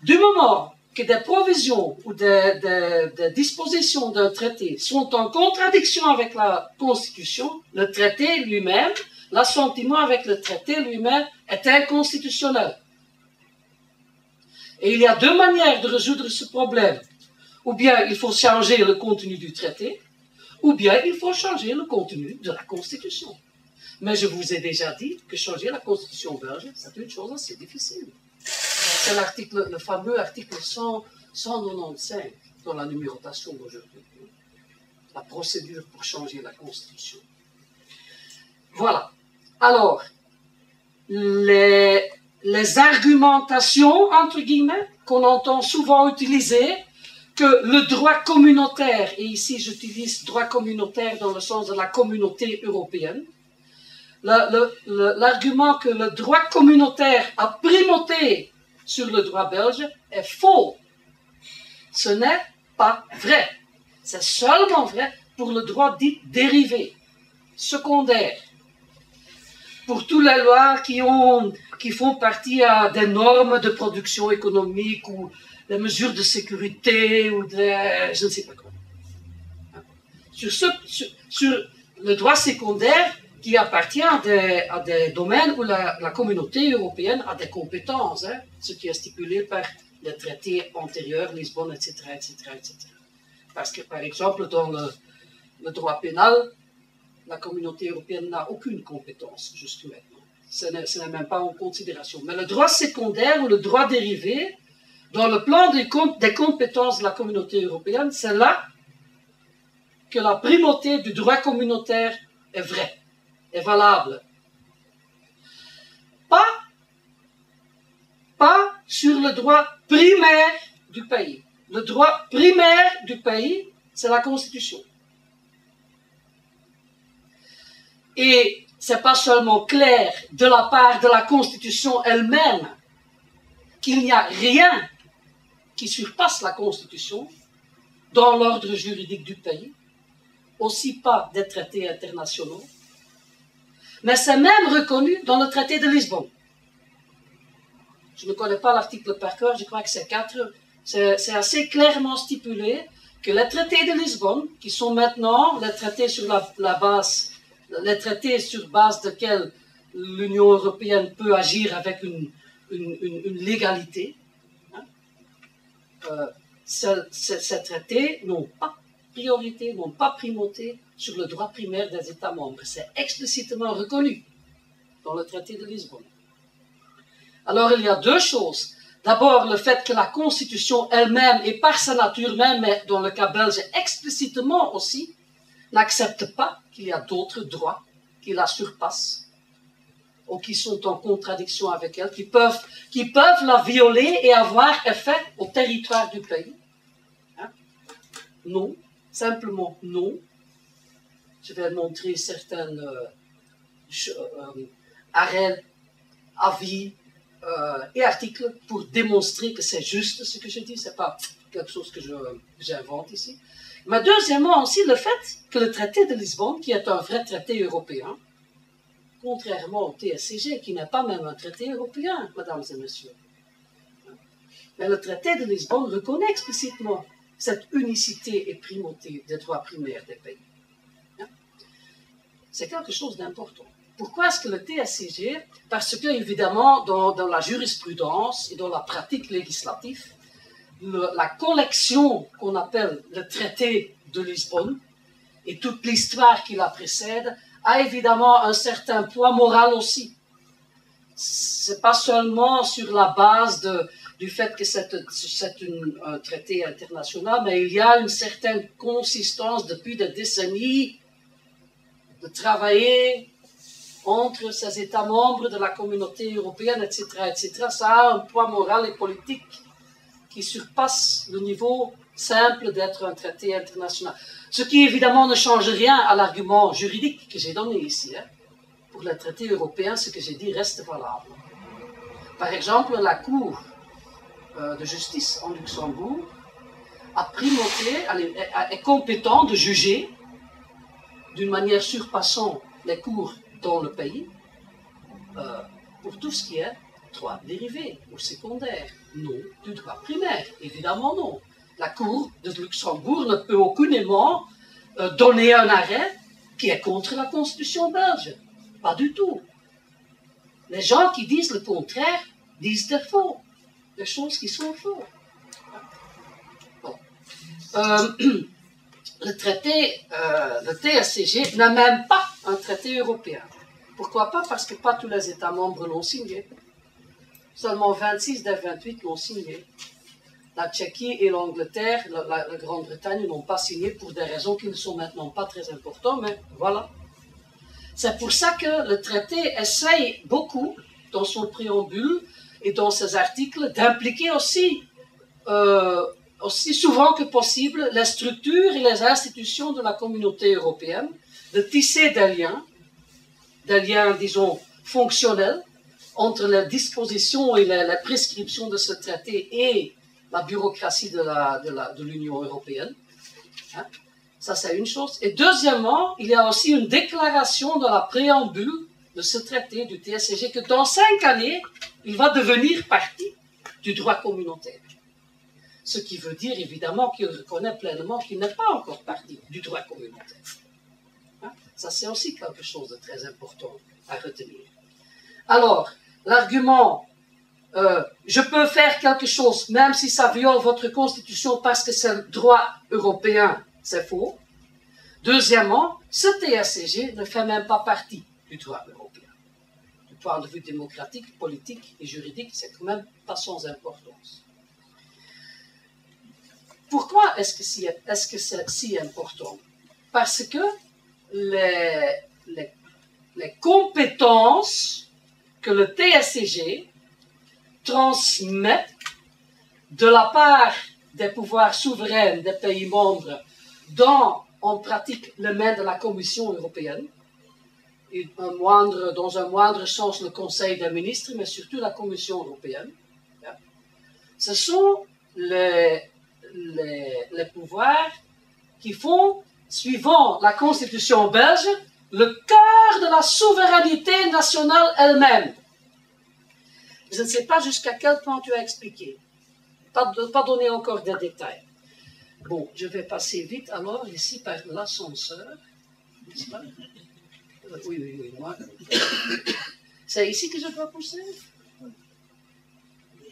Du moment que des provisions ou des dispositions d'un traité sont en contradiction avec la Constitution, le traité lui-même, l'assentiment avec le traité lui-même est inconstitutionnel. Et il y a deux manières de résoudre ce problème. Ou bien il faut changer le contenu du traité, ou bien il faut changer le contenu de la Constitution. Mais je vous ai déjà dit que changer la Constitution belge, c'est une chose assez difficile. C'est le fameux article 195 dans la numérotation d'aujourd'hui. La procédure pour changer la Constitution. Voilà. Alors, les argumentations, entre guillemets, qu'on entend souvent utiliser, que le droit communautaire, et ici j'utilise droit communautaire dans le sens de la communauté européenne, l'argument que le droit communautaire a primauté sur le droit belge est faux. Ce n'est pas vrai. C'est seulement vrai pour le droit dit dérivé, secondaire. Pour toutes les lois qui font partie des normes de production économique ou des mesures de sécurité ou je ne sais pas quoi. Sur le droit secondaire qui appartient à des domaines où la communauté européenne a des compétences, ce qui est stipulé par les traités antérieurs, Lisbonne, etc., etc., etc. Parce que, par exemple, dans le droit pénal, la communauté européenne n'a aucune compétence jusque maintenant. Ce n'est même pas en considération. Mais le droit secondaire ou le droit dérivé, dans le plan des compétences de la communauté européenne, c'est là que la primauté du droit communautaire est vraie, est valable. Pas sur le droit primaire du pays. Le droit primaire du pays, c'est la Constitution. Et c'est pas seulement clair de la part de la Constitution elle-même qu'il n'y a rien qui surpasse la Constitution dans l'ordre juridique du pays, aussi pas des traités internationaux, mais c'est même reconnu dans le traité de Lisbonne. Je ne connais pas l'article par cœur, je crois que c'est 4. C'est assez clairement stipulé que les traités de Lisbonne, qui sont maintenant les traités sur les traités sur base desquels l'Union européenne peut agir avec une légalité, ces traités n'ont pas priorité, n'ont pas primauté sur le droit primaire des États membres. C'est explicitement reconnu dans le traité de Lisbonne. Alors il y a deux choses. D'abord, le fait que la Constitution elle-même, et par sa nature même, mais dans le cas belge explicitement aussi, n'accepte pas qu'il y a d'autres droits qui la surpassent ou qui sont en contradiction avec elle, qui peuvent la violer et avoir effet au territoire du pays. Non, simplement non. Je vais montrer certains arrêts, avis et articles pour démontrer que c'est juste ce que je dis. C'est pas quelque chose que j'invente ici. Mais deuxièmement aussi le fait que le traité de Lisbonne, qui est un vrai traité européen, contrairement au TSCG, qui n'est pas même un traité européen, mesdames et messieurs. Mais le traité de Lisbonne reconnaît explicitement cette unicité et primauté des droits primaires des pays. C'est quelque chose d'important. Pourquoi est-ce que le TSCG? Parce que, évidemment, dans la jurisprudence et dans la pratique législative, la collection qu'on appelle le traité de Lisbonne et toute l'histoire qui la précède a évidemment un certain poids moral aussi. C'est pas seulement sur la base du fait que c'est un traité international, mais il y a une certaine consistance depuis des décennies de travailler entre ces États membres de la communauté européenne, etc., etc. Ça a un poids moral et politique qui surpasse le niveau simple d'être un traité international. Ce qui évidemment ne change rien à l'argument juridique que j'ai donné ici. Pour le traité européen, ce que j'ai dit reste valable. Par exemple, la Cour de justice en Luxembourg a primauté, est compétent de juger d'une manière surpassant les cours dans le pays pour tout ce qui est droit dérivé ou secondaire. Non, du droit primaire, évidemment non. La Cour de Luxembourg ne peut aucunement donner un arrêt qui est contre la Constitution belge. Pas du tout. Les gens qui disent le contraire disent des faux, des choses qui sont fausses. Bon. Le TSCG n'est même pas un traité européen. Pourquoi pas? Parce que pas tous les États membres l'ont signé. Seulement 26 des 28 l'ont signé. La Tchéquie et l'Angleterre, la Grande-Bretagne n'ont pas signé pour des raisons qui ne sont maintenant pas très importantes, mais voilà. C'est pour ça que le traité essaye beaucoup, dans son préambule et dans ses articles, d'impliquer aussi souvent que possible les structures et les institutions de la communauté européenne, de tisser des liens, disons, fonctionnels entre les dispositions et les prescriptions de ce traité et la bureaucratie de l'Union européenne. Hein? Ça, c'est une chose. Et deuxièmement, il y a aussi une déclaration dans la préambule de ce traité du TSCG que dans 5 années, il va devenir partie du droit communautaire. Ce qui veut dire évidemment qu'il reconnaît pleinement qu'il n'est pas encore partie du droit communautaire. Hein? Ça, c'est aussi quelque chose de très important à retenir. Alors, l'argument je peux faire quelque chose même si ça viole votre constitution parce que c'est le droit européen, c'est faux. Deuxièmement, ce TSCG ne fait même pas partie du droit européen. Du point de vue démocratique, politique et juridique, c'est quand même pas sans importance. Pourquoi est-ce que c'est si important? Parce que les compétences que le TSCG transmet de la part des pouvoirs souverains des pays membres dans, en pratique, les mains de la Commission européenne, et dans un moindre sens le Conseil des ministres, mais surtout la Commission européenne. Ce sont les pouvoirs qui font, suivant la Constitution belge, le cœur de la souveraineté nationale elle-même. Je ne sais pas jusqu'à quel point tu as expliqué. Pas donner encore des détails. Bon, je vais passer vite alors ici par l'ascenseur. Oui, moi. C'est ici que je dois pousser?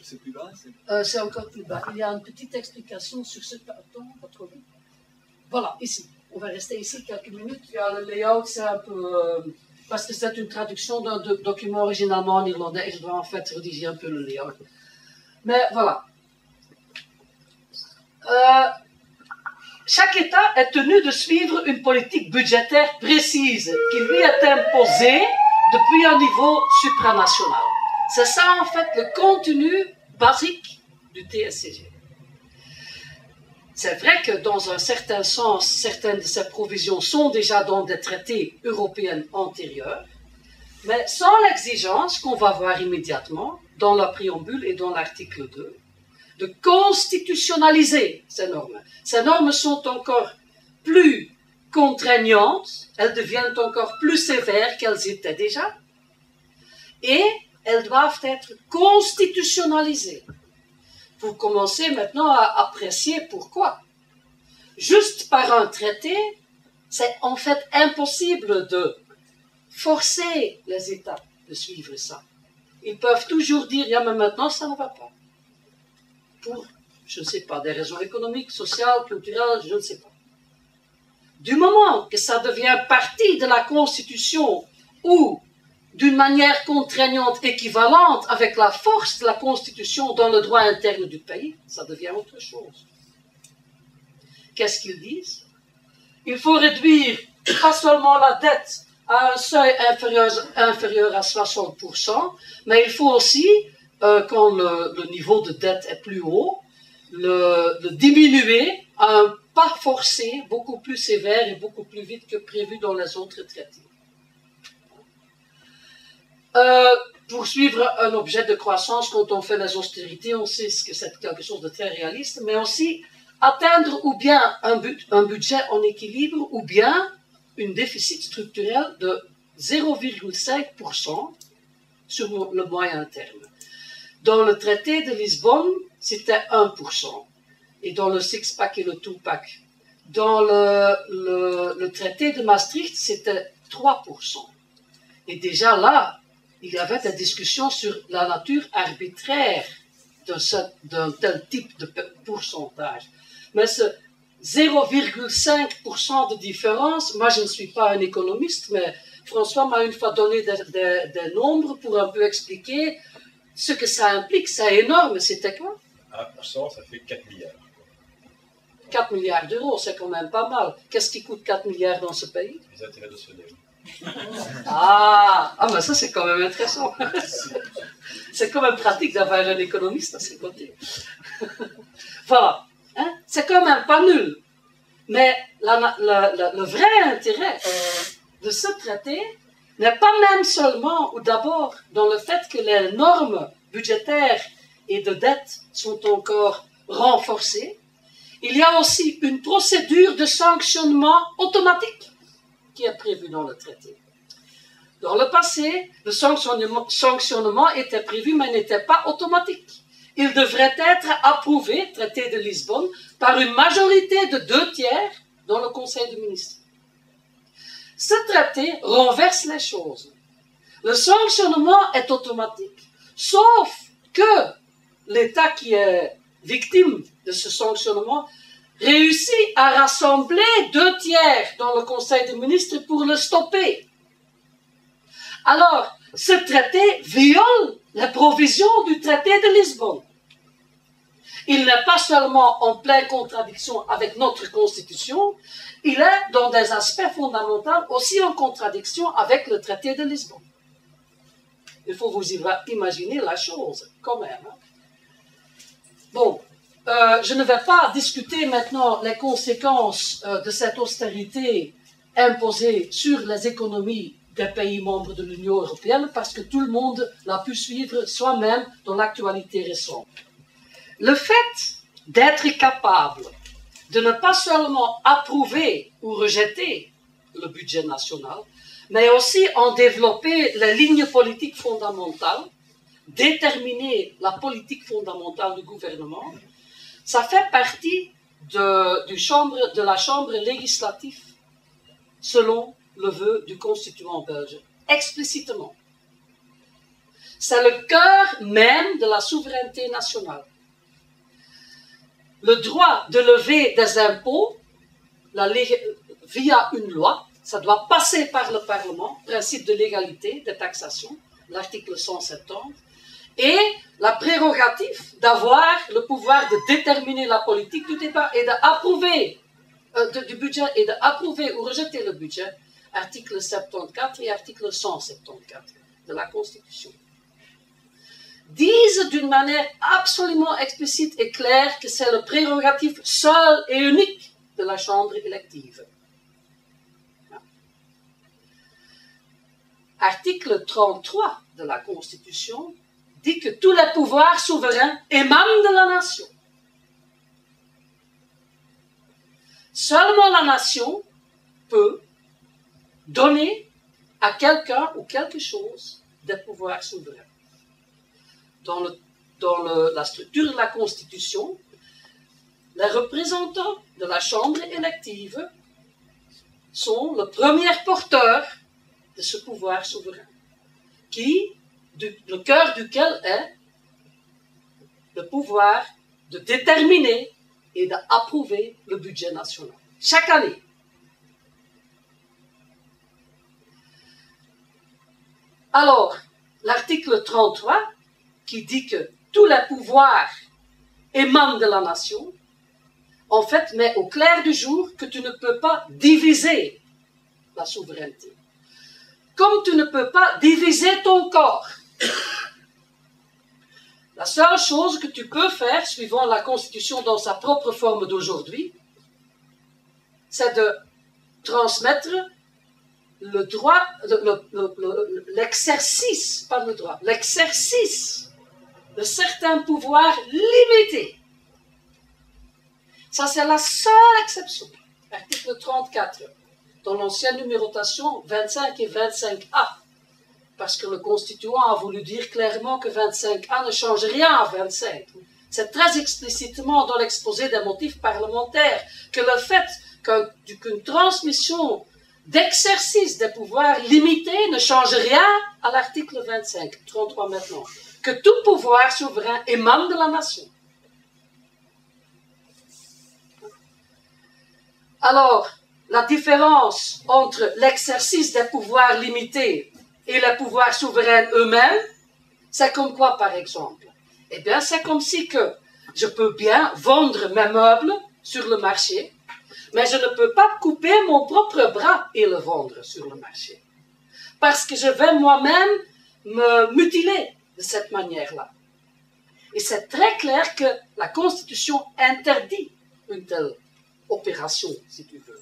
C'est plus bas? C'est encore plus bas. Il y a une petite explication sur ce... Attends, pas trop vite. Voilà, ici. On va rester ici quelques minutes. Il y a le layout, c'est un peu... parce que c'est une traduction d'un document originalement en irlandais et je dois en fait rédiger un peu le layout. Mais voilà. Chaque État est tenu de suivre une politique budgétaire précise qui lui est imposée depuis un niveau supranational. C'est ça en fait le contenu basique du TSCG. C'est vrai que dans un certain sens, certaines de ces provisions sont déjà dans des traités européens antérieurs, mais sans l'exigence qu'on va voir immédiatement dans la préambule et dans l'article 2, de constitutionnaliser ces normes. Ces normes sont encore plus contraignantes, elles deviennent encore plus sévères qu'elles étaient déjà, et elles doivent être constitutionnalisées. Vous commencez maintenant à apprécier pourquoi. Juste par un traité, c'est en fait impossible de forcer les États de suivre ça. Ils peuvent toujours dire, mais maintenant ça ne va pas. Pour, je ne sais pas, des raisons économiques, sociales, culturelles, je ne sais pas. Du moment que ça devient partie de la Constitution ou d'une manière contraignante équivalente avec la force de la Constitution dans le droit interne du pays, ça devient autre chose. Qu'est-ce qu'ils disent? Il faut réduire pas seulement la dette à un seuil inférieur à 60%, mais il faut aussi, quand le niveau de dette est plus haut, le diminuer à un pas forcé, beaucoup plus sévère et beaucoup plus vite que prévu dans les autres traités. Poursuivre un objet de croissance quand on fait les austérités, on sait que c'est quelque chose de très réaliste, mais aussi atteindre ou bien un budget en équilibre ou bien un déficit structurel de 0,5% sur le moyen terme. Dans le traité de Lisbonne, c'était 1%. Et dans le six-pack et le two-pack. Dans le traité de Maastricht, c'était 3%. Et déjà là, il y avait des discussions sur la nature arbitraire d'un tel type de pourcentage. Mais ce 0,5% de différence, moi je ne suis pas un économiste, mais François m'a une fois donné des nombres pour un peu expliquer ce que ça implique. C'est énorme, c'était quoi? 1%, ça fait 4 milliards. 4 milliards d'euros, c'est quand même pas mal. Qu'est-ce qui coûte 4 milliards dans ce pays? Les intérêts de soleil. Mais ça c'est quand même intéressant. C'est quand même pratique d'avoir un économiste à ses côtés. Voilà. Hein? C'est quand même pas nul. Mais le vrai intérêt de ce traité n'est pas même seulement ou d'abord dans le fait que les normes budgétaires et de dette sont encore renforcées. Il y a aussi une procédure de sanctionnement automatique qui est prévue dans le traité. Dans le passé, le sanctionnement était prévu mais n'était pas automatique. Il devrait être approuvé, traité de Lisbonne, par une majorité de 2/3 dans le Conseil des ministres. Ce traité renverse les choses. Le sanctionnement est automatique, sauf que l'État qui est victime de ce sanctionnement réussit à rassembler 2/3 dans le Conseil des ministres pour le stopper. Alors, ce traité viole la provision du traité de Lisbonne. Il n'est pas seulement en pleine contradiction avec notre Constitution, il est dans des aspects fondamentaux aussi en contradiction avec le traité de Lisbonne. Il faut vous imaginer la chose, quand même. Hein. Bon, je ne vais pas discuter maintenant les conséquences de cette austérité imposée sur les économies des pays membres de l'Union européenne, parce que tout le monde l'a pu suivre soi-même dans l'actualité récente. Le fait d'être capable de ne pas seulement approuver ou rejeter le budget national, mais aussi en développer les lignes politiques fondamentales, déterminer la politique fondamentale du gouvernement, ça fait partie de la chambre législative selon le vœu du constituant belge, explicitement. C'est le cœur même de la souveraineté nationale. Le droit de lever des impôts via une loi, ça doit passer par le Parlement, principe de l'égalité des taxations, l'article 170, et la prérogative d'avoir le pouvoir de déterminer la politique du débat et d'approuver du budget et d'approuver ou rejeter le budget, article 74 et article 174 de la Constitution, disent d'une manière absolument explicite et claire que c'est le prérogative seul et unique de la Chambre élective. Article 33 de la Constitution dit que tous les pouvoirs souverains émanent de la nation. Seulement la nation peut donner à quelqu'un ou quelque chose des pouvoirs souverains. Dans la structure de la Constitution, les représentants de la Chambre élective sont le premier porteur de ce pouvoir souverain, le cœur duquel est le pouvoir de déterminer et d'approuver le budget national, chaque année. Alors, l'article 33, qui dit que tous les pouvoirs émanent de la nation, en fait, met au clair du jour que tu ne peux pas diviser la souveraineté. Comme tu ne peux pas diviser ton corps. La seule chose que tu peux faire, suivant la Constitution dans sa propre forme d'aujourd'hui, c'est de transmettre le droit, l'exercice, pas le droit, l'exercice de certains pouvoirs limités. Ça, c'est la seule exception. Article 34, dans l'ancienne numérotation 25 et 25A. Parce que le constituant a voulu dire clairement que 25A ne change rien à 25. C'est très explicitement dans l'exposé des motifs parlementaires que le fait qu'une transmission d'exercice des pouvoirs limités ne change rien à l'article 25, 33 maintenant. Que tout pouvoir souverain émane de la nation. Alors, la différence entre l'exercice des pouvoirs limités et les pouvoirs souverains eux-mêmes, c'est comme quoi, par exemple? Eh bien, c'est comme si que je peux bien vendre mes meubles sur le marché, mais je ne peux pas couper mon propre bras et le vendre sur le marché. Parce que je vais moi-même me mutiler de cette manière-là. Et c'est très clair que la Constitution interdit une telle opération, si tu veux.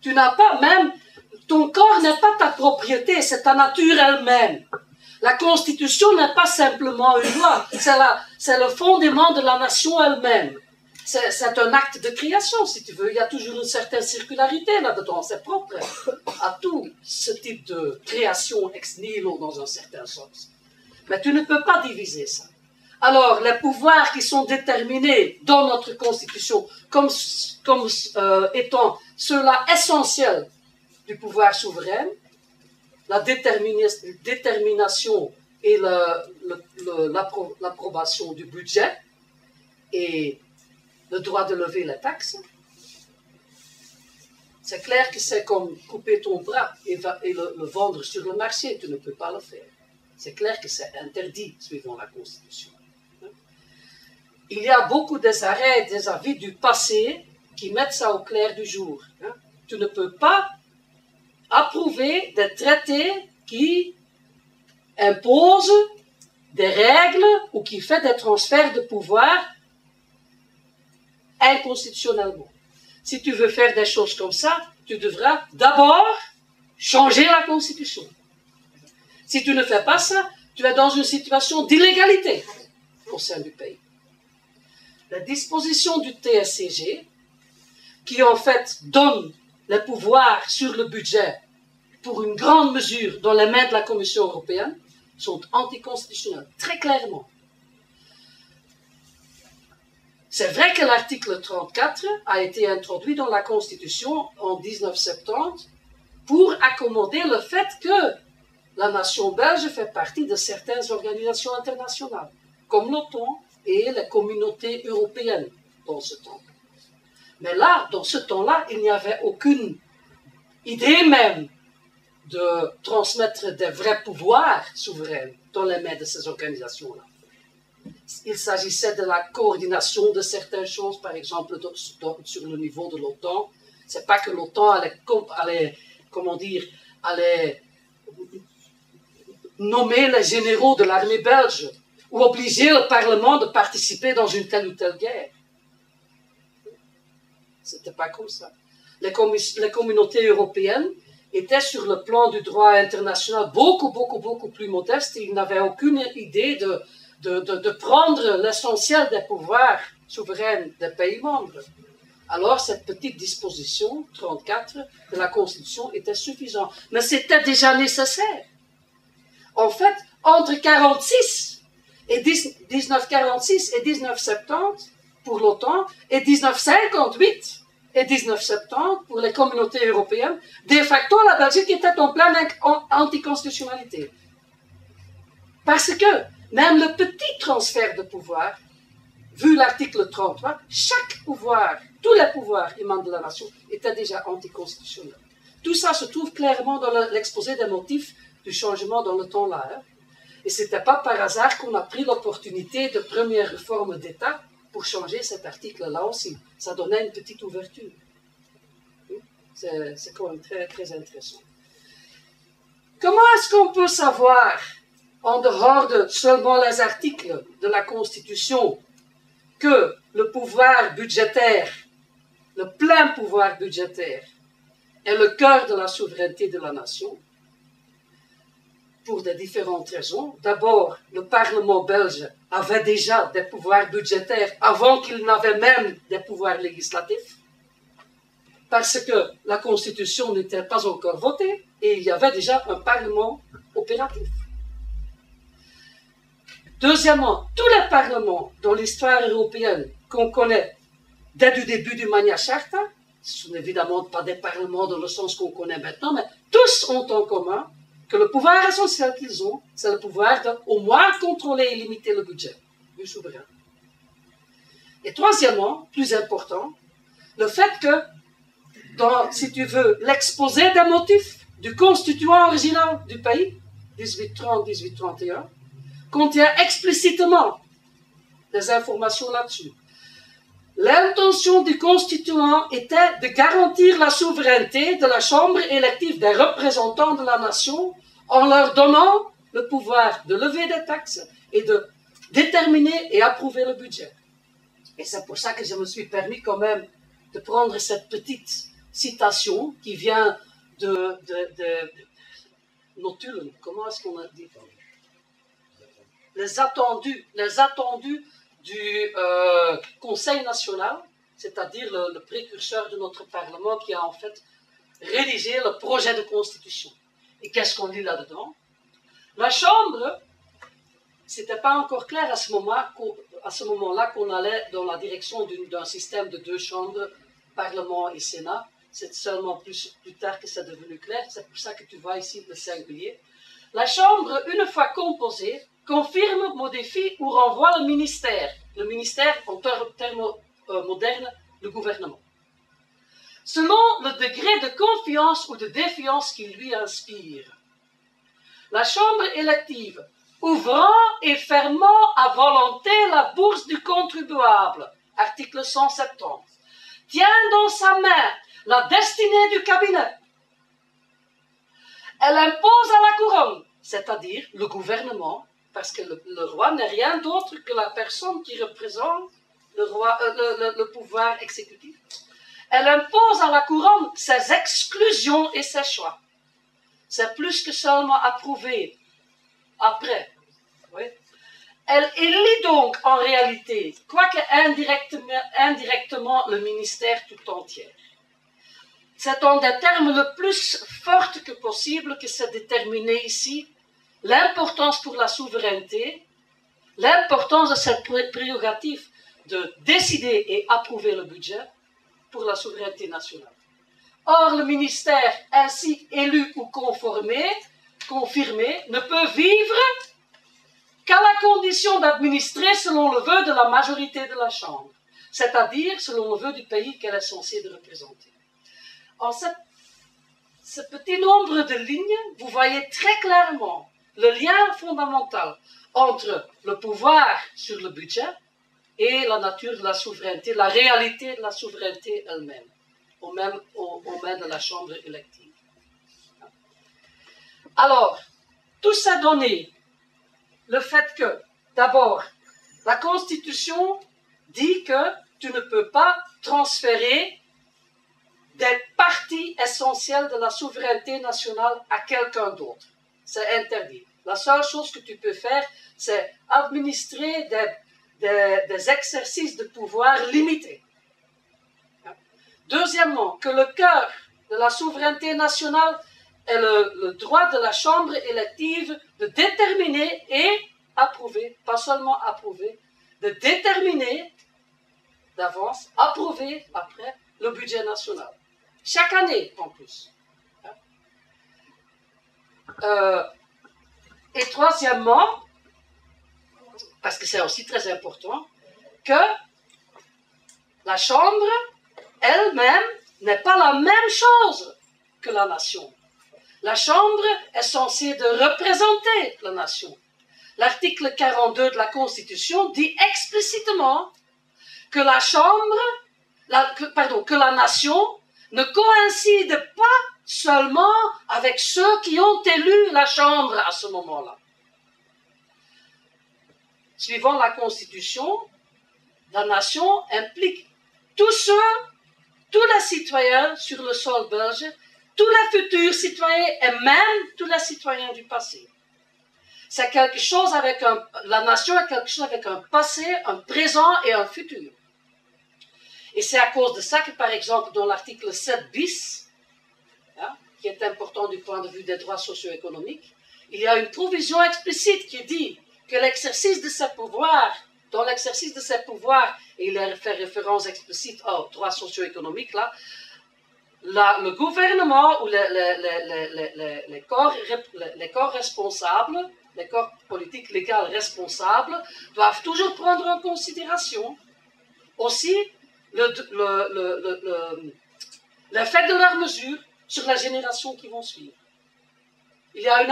Tu n'as pas même, ton corps n'est pas ta propriété, c'est ta nature elle-même. La Constitution n'est pas simplement une loi, c'est le fondement de la nation elle-même. C'est un acte de création, si tu veux. Il y a toujours une certaine circularité là-dedans, c'est propre à tout ce type de création ex nihilo dans un certain sens. Mais tu ne peux pas diviser ça. Alors, les pouvoirs qui sont déterminés dans notre Constitution comme étant ceux-là essentiels du pouvoir souverain, la détermination et l'approbation du budget et le droit de lever les taxes, c'est clair que c'est comme couper ton bras et le vendre sur le marché, tu ne peux pas le faire. C'est clair que c'est interdit suivant la Constitution. Il y a beaucoup des arrêts, des avis du passé qui mettent ça au clair du jour. Tu ne peux pas approuver des traités qui imposent des règles ou qui font des transferts de pouvoir inconstitutionnellement. Si tu veux faire des choses comme ça, tu devras d'abord changer la Constitution. Si tu ne fais pas ça, tu es dans une situation d'illégalité au sein du pays. La disposition du TSCG, qui en fait donne les pouvoirs sur le budget pour une grande mesure dans les mains de la Commission européenne, sont anticonstitutionnelles, très clairement. C'est vrai que l'article 34 a été introduit dans la Constitution en 1970 pour accommoder le fait que la nation belge fait partie de certaines organisations internationales, comme l'OTAN et les communautés européennes dans ce temps. Mais là, dans ce temps-là, il n'y avait aucune idée même de transmettre des vrais pouvoirs souverains dans les mains de ces organisations-là. Il s'agissait de la coordination de certaines choses, par exemple sur le niveau de l'OTAN. C'est pas que l'OTAN allait nommer les généraux de l'armée belge ou obliger le Parlement de participer dans une telle ou telle guerre. C'était pas comme ça. Les communautés européennes était sur le plan du droit international beaucoup plus modeste. Il n'avait aucune idée de prendre l'essentiel des pouvoirs souverains des pays membres. Alors, cette petite disposition, 34, de la Constitution était suffisante. Mais c'était déjà nécessaire. En fait, entre 1946 et 1970, pour l'OTAN, et 1958 et 1970, pour les communautés européennes, de facto, la Belgique était en pleine anticonstitutionnalité. Parce que même le petit transfert de pouvoir, vu l'article 33, chaque pouvoir, tous les pouvoirs émanant de la nation, étaient déjà anticonstitutionnels. Tout ça se trouve clairement dans l'exposé des motifs du changement dans le temps là. Et ce n'était pas par hasard qu'on a pris l'opportunité de première réforme d'État pour changer cet article-là aussi. Ça donnait une petite ouverture. C'est quand même très, très intéressant. Comment est-ce qu'on peut savoir, en dehors de seulement les articles de la Constitution, que le pouvoir budgétaire, le plein pouvoir budgétaire, est le cœur de la souveraineté de la nation? Pour des différentes raisons. D'abord, le Parlement belge avait déjà des pouvoirs budgétaires avant qu'il n'avait même des pouvoirs législatifs, parce que la Constitution n'était pas encore votée et il y avait déjà un Parlement opératif. Deuxièmement, tous les parlements dans l'histoire européenne qu'on connaît dès le début du Magna Charta, ce ne sont évidemment pas des parlements dans le sens qu'on connaît maintenant, mais tous ont en commun que le pouvoir essentiel qu'ils ont, c'est le pouvoir de, au moins, contrôler et limiter le budget du souverain. Et troisièmement, plus important, le fait que, dans, si tu veux, l'exposé des motifs du constituant original du pays, 1830-1831, contient explicitement des informations là-dessus. L'intention du constituant était de garantir la souveraineté de la Chambre élective des représentants de la nation en leur donnant le pouvoir de lever des taxes et de déterminer et approuver le budget. Et c'est pour ça que je me suis permis quand même de prendre cette petite citation qui vient de Notulen. Comment est-ce qu'on a dit? Les attendus du Conseil national, c'est-à-dire le précurseur de notre Parlement qui a en fait rédigé le projet de constitution. Et qu'est-ce qu'on lit là-dedans? La Chambre, c'était pas encore clair à ce moment-là qu'on allait dans la direction d'un système de 2 chambres, Parlement et Sénat. C'est seulement plus tard que c'est devenu clair, c'est pour ça que tu vois ici le singulier. La Chambre, une fois composée, confirme, modifie ou renvoie le ministère. Le ministère, en termes modernes, le gouvernement. Selon le degré de confiance ou de défiance qu'il lui inspire. La Chambre élective, ouvrant et fermant à volonté la bourse du contribuable, article 170, tient dans sa main la destinée du cabinet. Elle impose à la couronne, c'est-à-dire le gouvernement, parce que le roi n'est rien d'autre que la personne qui représente le pouvoir exécutif. Elle impose à la couronne ses exclusions et ses choix. C'est plus que seulement approuvé après. Oui. Elle élit donc en réalité, quoique indirectement, le ministère tout entier. C'est en des termes le plus forts que possible que c'est déterminé ici l'importance pour la souveraineté, l'importance de cette prérogative de décider et approuver le budget pour la souveraineté nationale. Or, le ministère ainsi élu ou confirmé ne peut vivre qu'à la condition d'administrer selon le vœu de la majorité de la Chambre, c'est-à-dire selon le vœu du pays qu'elle est censée représenter. En ce petit nombre de lignes, vous voyez très clairement le lien fondamental entre le pouvoir sur le budget et la nature de la souveraineté, la réalité de la souveraineté elle-même, au mains de la Chambre élective. Alors, tout ça donné, le fait que, d'abord, la Constitution dit que tu ne peux pas transférer des parties essentielles de la souveraineté nationale à quelqu'un d'autre. C'est interdit. La seule chose que tu peux faire, c'est administrer des exercices de pouvoir limités. Deuxièmement, que le cœur de la souveraineté nationale est le droit de la Chambre élective de déterminer et approuver, pas seulement approuver, de déterminer d'avance, approuver après le budget national. Chaque année, en plus. Et troisièmement, parce que c'est aussi très important, que la Chambre elle-même n'est pas la même chose que la nation. La Chambre est censée de représenter la nation. L'article 42 de la Constitution dit explicitement que la Chambre, que la nation ne coïncide pas seulement avec ceux qui ont élu la Chambre à ce moment-là. Suivant la Constitution, la nation implique tous les citoyens sur le sol belge, tous les futurs citoyens et même tous les citoyens du passé. C'est quelque chose la nation est quelque chose avec un passé, un présent et un futur. Et c'est à cause de ça que, par exemple, dans l'article 7 bis, qui est important du point de vue des droits socio-économiques, il y a une provision explicite qui dit que l'exercice de ces pouvoirs, dans l'exercice de ces pouvoirs, et il fait référence explicite aux droits socio-économiques, le gouvernement ou les corps responsables, les corps politiques légaux responsables, doivent toujours prendre en considération aussi l'effet de leurs mesures sur la génération qui vont suivre. Il y a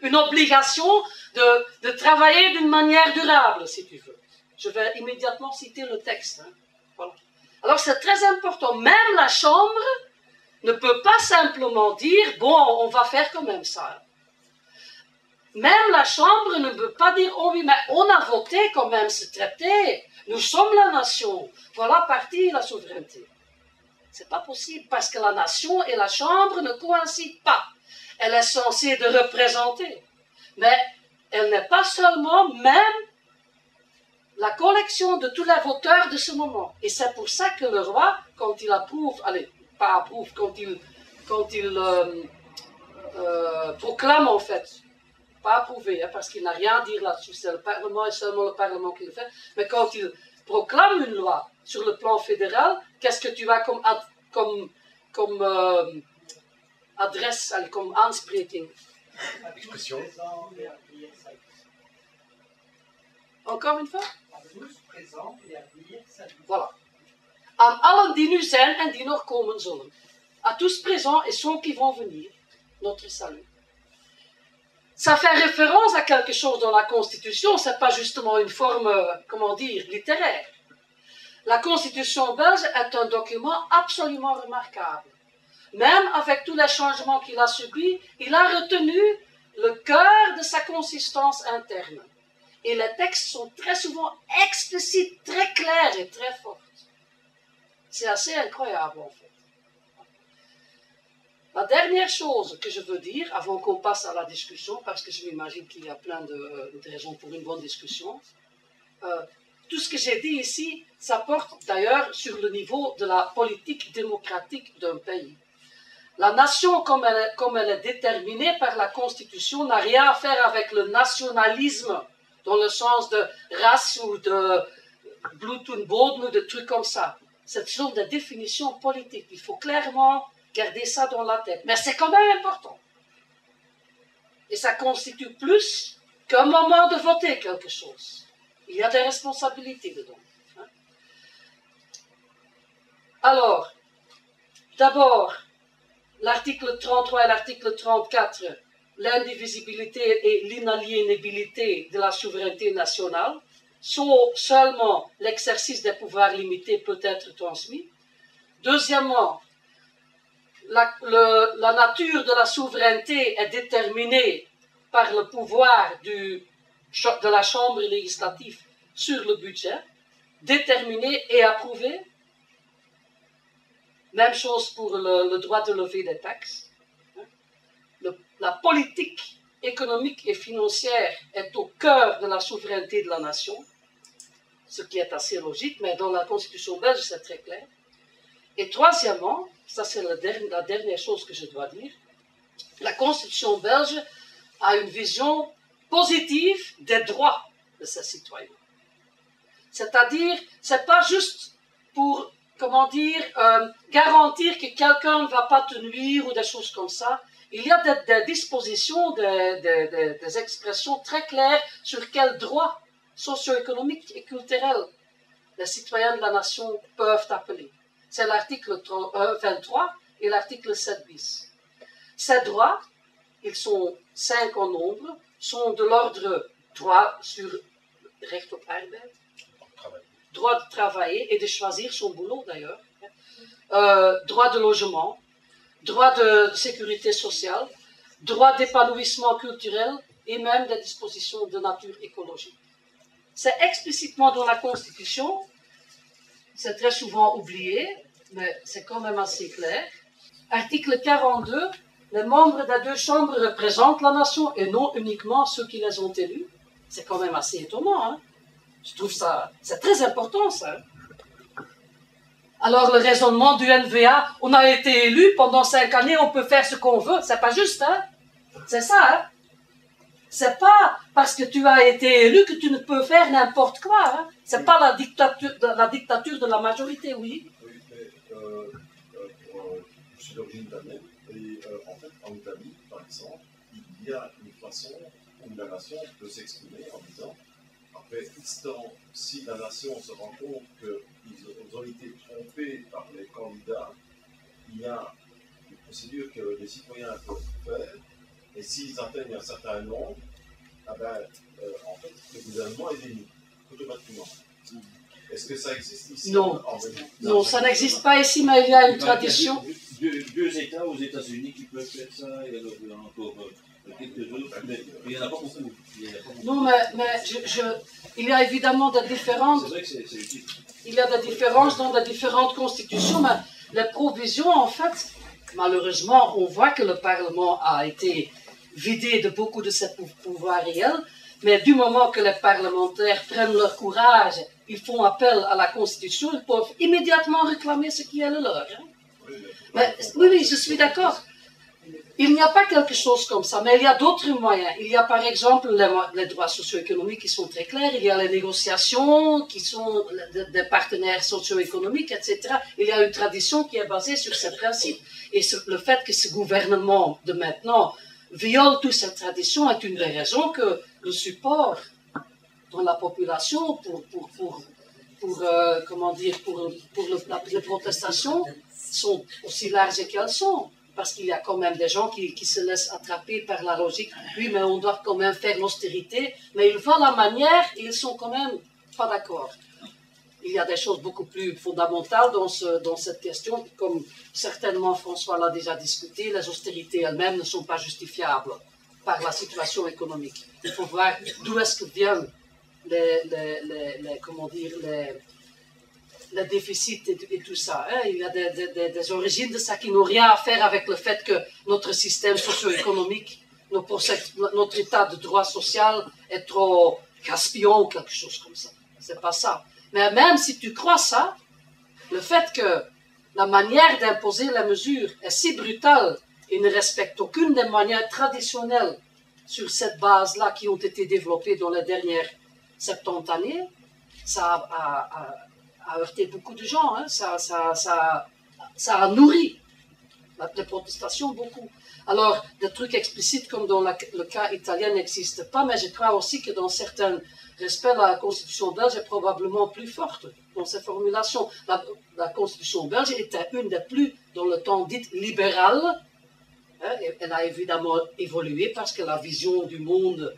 une obligation de travailler d'une manière durable, si tu veux. Je vais immédiatement citer le texte. Voilà. Alors c'est très important. Même la Chambre ne peut pas simplement dire « bon, on va faire quand même ça ». Même la Chambre ne peut pas dire « oh oui, mais on a voté quand même ce traité, nous sommes la nation, voilà partie la souveraineté ». C'est pas possible parce que la nation et la Chambre ne coïncident pas. Elle est censée de représenter, mais elle n'est pas seulement même la collection de tous les voteurs de ce moment. Et c'est pour ça que le roi, quand il approuve, quand il proclame en fait, pas approuvé, parce qu'il n'a rien à dire là-dessus, c'est le Parlement et seulement le Parlement qui le fait, mais quand il proclame une loi sur le plan fédéral, qu'est-ce que tu as comme adresse, comme aanspreking? Expression. Encore une fois? Voilà. Aan allen die nu zijn en die nog komen zullen. À tous présents et ceux qui vont venir, notre salut. Ça fait référence à quelque chose dans la Constitution, c'est pas justement une forme, littéraire. La Constitution belge est un document absolument remarquable. Même avec tous les changements qu'il a subis, il a retenu le cœur de sa consistance interne. Et les textes sont très souvent explicites, très clairs et très forts. C'est assez incroyable en fait. La dernière chose que je veux dire, avant qu'on passe à la discussion, parce que je m'imagine qu'il y a plein de raisons pour une bonne discussion, tout ce que j'ai dit ici, ça porte d'ailleurs sur le niveau de la politique démocratique d'un pays. La nation, comme elle est déterminée par la Constitution, n'a rien à faire avec le nationalisme, dans le sens de race ou de Blut und Boden ou de trucs comme ça. Ce sont des définitions politiques. Il faut clairement garder ça dans la tête. Mais c'est quand même important. Et ça constitue plus qu'un moment de voter quelque chose. Il y a des responsabilités dedans. Alors, d'abord, l'article 33 et l'article 34, l'indivisibilité et l'inaliénabilité de la souveraineté nationale, seulement l'exercice des pouvoirs limités peut être transmis. Deuxièmement, la nature de la souveraineté est déterminée par le pouvoir de la Chambre législative sur le budget, déterminé et approuvé. Même chose pour le droit de lever des taxes. La politique économique et financière est au cœur de la souveraineté de la nation, ce qui est assez logique, mais dans la Constitution belge, c'est très clair. Et troisièmement, ça c'est la dernière chose que je dois dire, la Constitution belge a une vision positive des droits de ses citoyens. C'est-à-dire, c'est pas juste pour, garantir que quelqu'un ne va pas te nuire ou des choses comme ça. Il y a des dispositions, des expressions très claires sur quels droits socio-économiques et culturels les citoyens de la nation peuvent appeler. C'est l'article 23 et l'article 7 bis. Ces droits, ils sont 5 en nombre, sont de l'ordre droit sur recht op arbeid, droit de travailler et de choisir son boulot d'ailleurs, droit de logement, droit de sécurité sociale, droit d'épanouissement culturel et même des dispositions de nature écologique. C'est explicitement dans la Constitution, c'est très souvent oublié, mais c'est quand même assez clair. Article 42, les membres des deux chambres représentent la nation et non uniquement ceux qui les ont élus. C'est quand même assez étonnant, hein? Je trouve ça, c'est très important ça. Alors le raisonnement du NVA, on a été élu pendant 5 années, on peut faire ce qu'on veut, c'est pas juste, hein? C'est ça, hein? C'est pas parce que tu as été élu que tu ne peux faire n'importe quoi, hein? C'est pas la dictature de la majorité, oui. Oui, mais je suis d'origine italienne, et en fait, en Italie, par exemple, il y a une façon où la nation peut s'exprimer en disant, après X temps, si la nation se rend compte qu'ils ont été trompés par les candidats, il y a une procédure que les citoyens peuvent faire, et s'ils atteignent un certain nombre, en fait, le gouvernement est démis, automatiquement. Est-ce que ça existe ici? Non, non, ça n'existe pas ici, mais il y a une tradition. Il y a deux États aux États-Unis qui peuvent faire ça, et alors il y en a encore quelques autres, mais il n'y en a pas beaucoup. Non, mais il y a évidemment des différences. C'est vrai que c'est utile. Il y a des différences dans les différentes constitutions, mais les provisions, en fait, malheureusement, on voit que le Parlement a été vidé de beaucoup de ses pouvoirs réels, mais du moment que les parlementaires prennent leur courage, ils font appel à la Constitution, ils peuvent immédiatement réclamer ce qui est le leur. Hein. Mais, oui, je suis d'accord. Il n'y a pas quelque chose comme ça, mais il y a d'autres moyens. Il y a par exemple les droits socio-économiques qui sont très clairs, il y a les négociations qui sont des partenaires socio-économiques, etc. Il y a une tradition qui est basée sur ces principes. Et le fait que ce gouvernement de maintenant viole toute cette tradition est une des raisons que le support dans la population pour les protestations sont aussi larges qu'elles sont. Parce qu'il y a quand même des gens qui se laissent attraper par la logique. Oui, mais on doit quand même faire l'austérité. Mais ils voient la manière et ils sont quand même pas d'accord. Il y a des choses beaucoup plus fondamentales dans cette question, comme certainement François l'a déjà discuté, les austérités elles-mêmes ne sont pas justifiables par la situation économique. Il faut voir d'où est-ce que viennent les déficits et tout ça. Hein. Il y a des origines de ça qui n'ont rien à faire avec le fait que notre système socio-économique, notre état de droit social est trop gaspillant ou quelque chose comme ça. C'est pas ça. Mais même si tu crois ça, le fait que la manière d'imposer la mesure est si brutale et ne respecte aucune des manières traditionnelles sur cette base-là qui ont été développées dans les dernières 70 années, ça a heurté beaucoup de gens, hein. Ça a nourri les protestations beaucoup. Alors, des trucs explicites comme dans le cas italien n'existent pas, mais je crois aussi que dans certains respects, la Constitution belge est probablement plus forte dans ses formulations. La Constitution belge était une des plus, dans le temps, dite libérale. Hein, elle a évidemment évolué parce que la vision du monde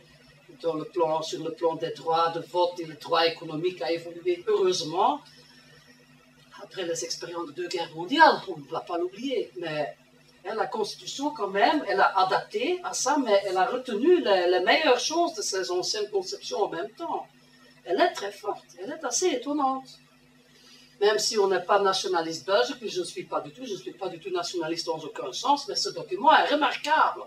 sur le plan des droits de vote et les droits économiques a évolué heureusement. Après les expériences de 2 guerres mondiales, on ne va pas l'oublier, mais la Constitution quand même, elle a adapté à ça, mais elle a retenu les meilleures choses de ces anciennes conceptions en même temps. Elle est très forte, elle est assez étonnante. même si on n'est pas nationaliste belge, puis je ne suis pas du tout nationaliste dans aucun sens, mais ce document est remarquable.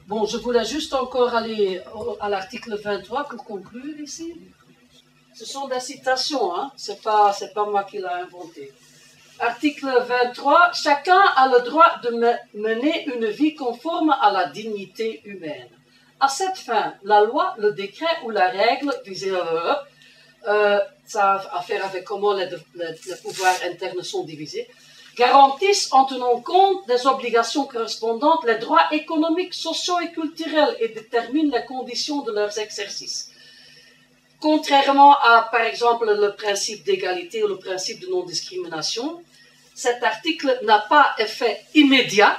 Bon, je voulais juste encore aller à l'article 23 pour conclure ici. Ce sont des citations, hein? C'est pas moi qui l'ai inventé. Article 23, chacun a le droit de mener une vie conforme à la dignité humaine. À cette fin, la loi, le décret ou la règle, ça a à faire avec comment les pouvoirs internes sont divisés, garantissent en tenant compte des obligations correspondantes les droits économiques, sociaux et culturels et déterminent les conditions de leurs exercices. Contrairement à, par exemple, le principe d'égalité ou le principe de non-discrimination, cet article n'a pas effet immédiat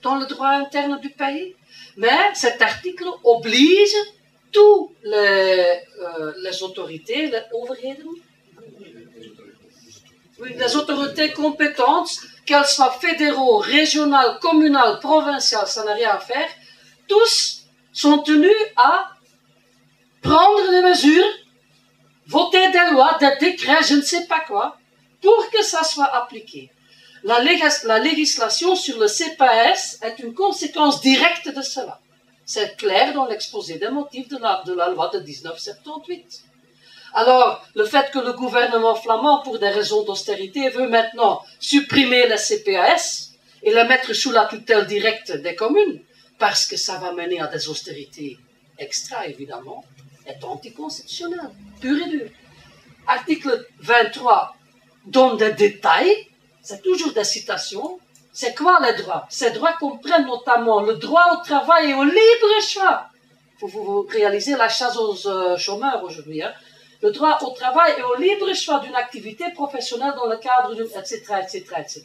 dans le droit interne du pays, mais cet article oblige toutes les autorités, les autorités compétentes, qu'elles soient fédéraux, régionales, communales, provinciales, ça n'a rien à faire, tous sont tenus à prendre des mesures, voter des lois, des décrets, je ne sais pas quoi, pour que ça soit appliqué. La législation sur le CPS est une conséquence directe de cela. C'est clair dans l'exposé des motifs de la loi de 1978. Alors, le fait que le gouvernement flamand, pour des raisons d'austérité, veut maintenant supprimer le CPAS et le mettre sous la tutelle directe des communes, parce que ça va mener à des austérités extra, évidemment, est anticonstitutionnel, pur et dur. Article 23 donne des détails, c'est toujours des citations. C'est quoi les droits? Ces droits comprennent notamment le droit au travail et au libre choix. Vous réalisez la chasse aux chômeurs aujourd'hui, hein? Le droit au travail et au libre choix d'une activité professionnelle dans le cadre d'une, etc., etc., etc.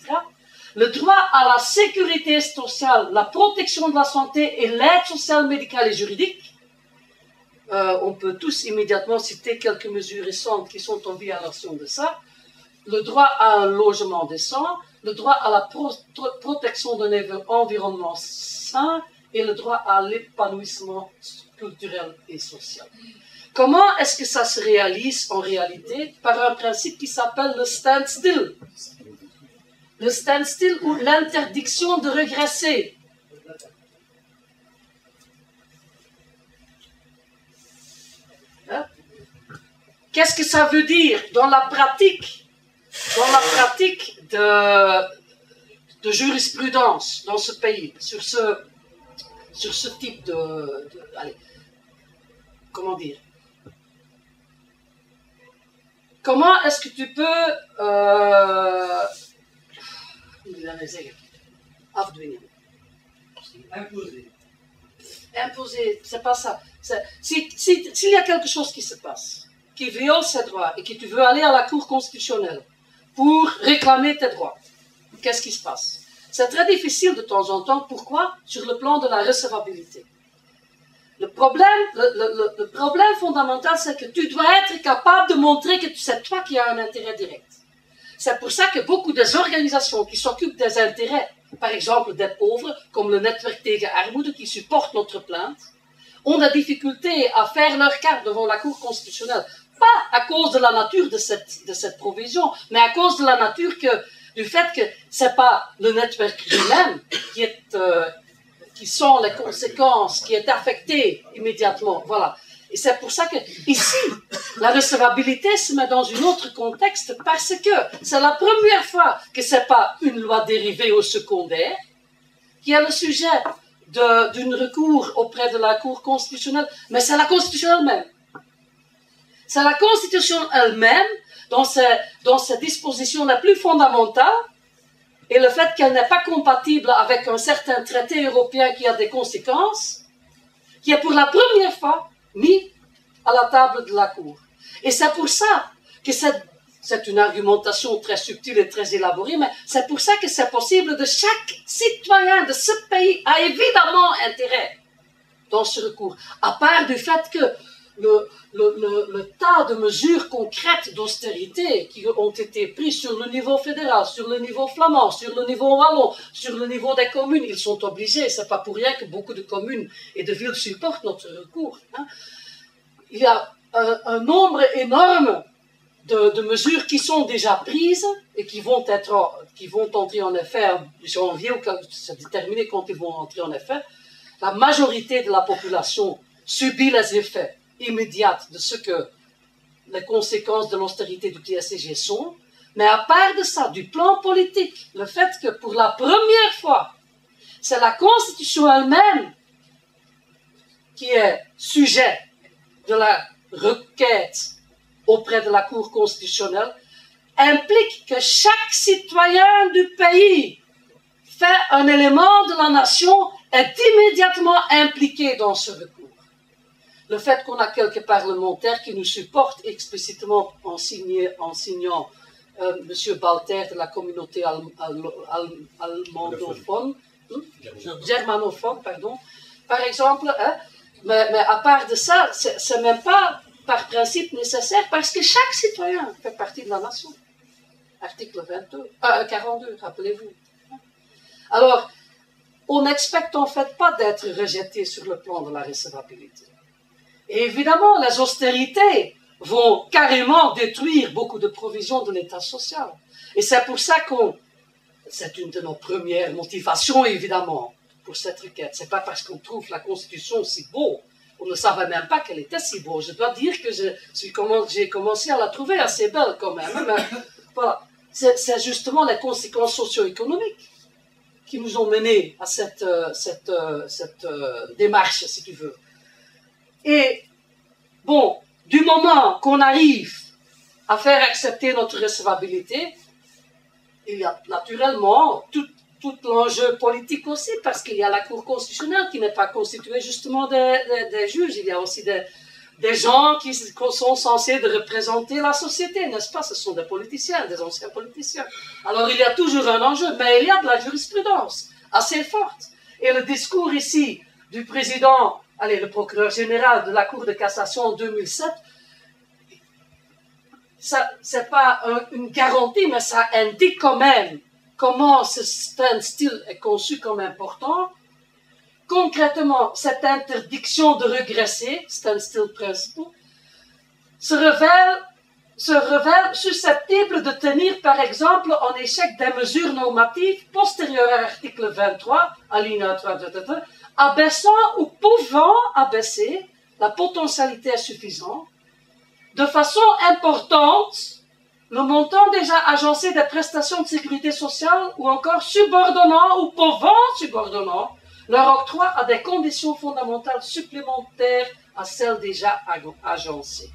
Le droit à la sécurité sociale, la protection de la santé et l'aide sociale, médicale et juridique. On peut tous immédiatement citer quelques mesures récentes qui sont en violation de ça. Le droit à un logement décent, le droit à la protection d'un environnement sain et le droit à l'épanouissement culturel et social. Comment est-ce que ça se réalise en réalité? Par un principe qui s'appelle le standstill. Le standstill ou l'interdiction de régresser. Hein? Qu'est-ce que ça veut dire dans la pratique? Dans la pratique de jurisprudence dans ce pays, sur ce type allez, comment dire? Comment est-ce que tu peux imposer, c'est pas ça. S'il y a quelque chose qui se passe, qui viole ces droits et que tu veux aller à la Cour constitutionnelle pour réclamer tes droits, qu'est-ce qui se passe? C'est très difficile de temps en temps. Pourquoi? Sur le plan de la recevabilité. Le problème fondamental, c'est que tu dois être capable de montrer que c'est toi qui as un intérêt direct. C'est pour ça que beaucoup des organisations qui s'occupent des intérêts, par exemple des pauvres, comme le Netwerk tegen Armoede, qui supportent notre plainte, ont des difficultés à faire leur carte devant la Cour constitutionnelle. Pas à cause de la nature de cette provision, mais à cause de la nature du fait que c'est pas le network lui-même qui sont les conséquences, qui est affecté immédiatement. Voilà. Et c'est pour ça que ici, la recevabilité se met dans un autre contexte parce que c'est la première fois que c'est pas une loi dérivée au secondaire qui est le sujet d'un recours auprès de la Cour constitutionnelle, mais c'est la Constitution elle-même. C'est la Constitution elle-même, dans ses dispositions les plus fondamentales, et le fait qu'elle n'est pas compatible avec un certain traité européen qui a des conséquences, qui est pour la première fois mis à la table de la Cour. Et c'est pour ça que c'est une argumentation très subtile et très élaborée, mais c'est pour ça que c'est possible de chaque citoyen de ce pays a évidemment intérêt dans ce recours, à part du fait que le tas de mesures concrètes d'austérité qui ont été prises sur le niveau fédéral, sur le niveau flamand, sur le niveau wallon, sur le niveau des communes, ils sont obligés, c'est pas pour rien que beaucoup de communes et de villes supportent notre recours. Hein. Il y a un nombre énorme de mesures qui sont déjà prises et qui vont entrer en effet en janvier, ou c'est déterminé quand ils vont entrer en effet. La majorité de la population subit les effets immédiats de ce que les conséquences de l'austérité du TSCG sont. Mais à part de ça, du plan politique, le fait que pour la première fois, c'est la Constitution elle-même qui est sujet de la requête auprès de la Cour constitutionnelle, implique que chaque citoyen du pays fait un élément de la nation est immédiatement impliqué dans ce recours. Le fait qu'on a quelques parlementaires qui nous supportent explicitement en signant M. Balter de la communauté germanophone, pardon, par exemple, hein, mais à part de ça, c'est même pas par principe nécessaire parce que chaque citoyen fait partie de la nation. Article 42, rappelez-vous. Alors, on n'expecte en fait pas d'être rejeté sur le plan de la recevabilité. Et évidemment, les austérités vont carrément détruire beaucoup de provisions de l'État social. Et c'est pour ça c'est une de nos premières motivations, évidemment, pour cette requête. C'est pas parce qu'on trouve la Constitution si beau. On ne savait même pas qu'elle était si beau. Je dois dire que j'ai commencé à la trouver assez belle quand même. Mais, voilà. C'est justement les conséquences socio-économiques qui nous ont menés à cette démarche, si tu veux. Et, bon, du moment qu'on arrive à faire accepter notre recevabilité, il y a naturellement tout l'enjeu politique aussi, parce qu'il y a la Cour constitutionnelle qui n'est pas constituée justement des juges. Il y a aussi des gens qui sont censés de représenter la société, n'est-ce pas? Ce sont des politiciens, des anciens politiciens. Alors il y a toujours un enjeu, mais il y a de la jurisprudence assez forte. Et le discours ici du président, le procureur général de la Cour de cassation en 2007, ça, c'est pas une garantie, mais ça indique quand même comment ce standstill est conçu comme important. Concrètement, cette interdiction de régresser, standstill principle, se révèle susceptible de tenir, par exemple, en échec des mesures normatives postérieures à l'article 23, alinéa 3, abaissant ou pouvant abaisser la potentialité insuffisante, de façon importante, le montant déjà agencé des prestations de sécurité sociale ou encore subordonnant ou pouvant subordonnant leur octroi à des conditions fondamentales supplémentaires à celles déjà agencées.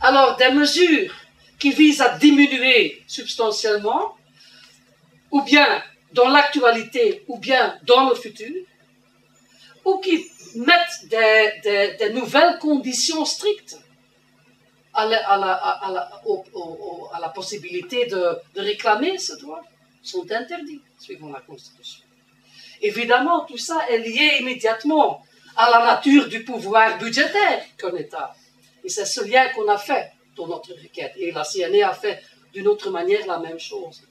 Alors, des mesures qui visent à diminuer substantiellement, ou bien dans l'actualité, ou bien dans le futur, ou qui mettent des nouvelles conditions strictes à la possibilité de réclamer ce droit, sont interdits, suivant la Constitution. Évidemment, tout ça est lié immédiatement à la nature du pouvoir budgétaire qu'un État. Et c'est ce lien qu'on a fait dans notre requête. Et la CNE a fait d'une autre manière la même chose.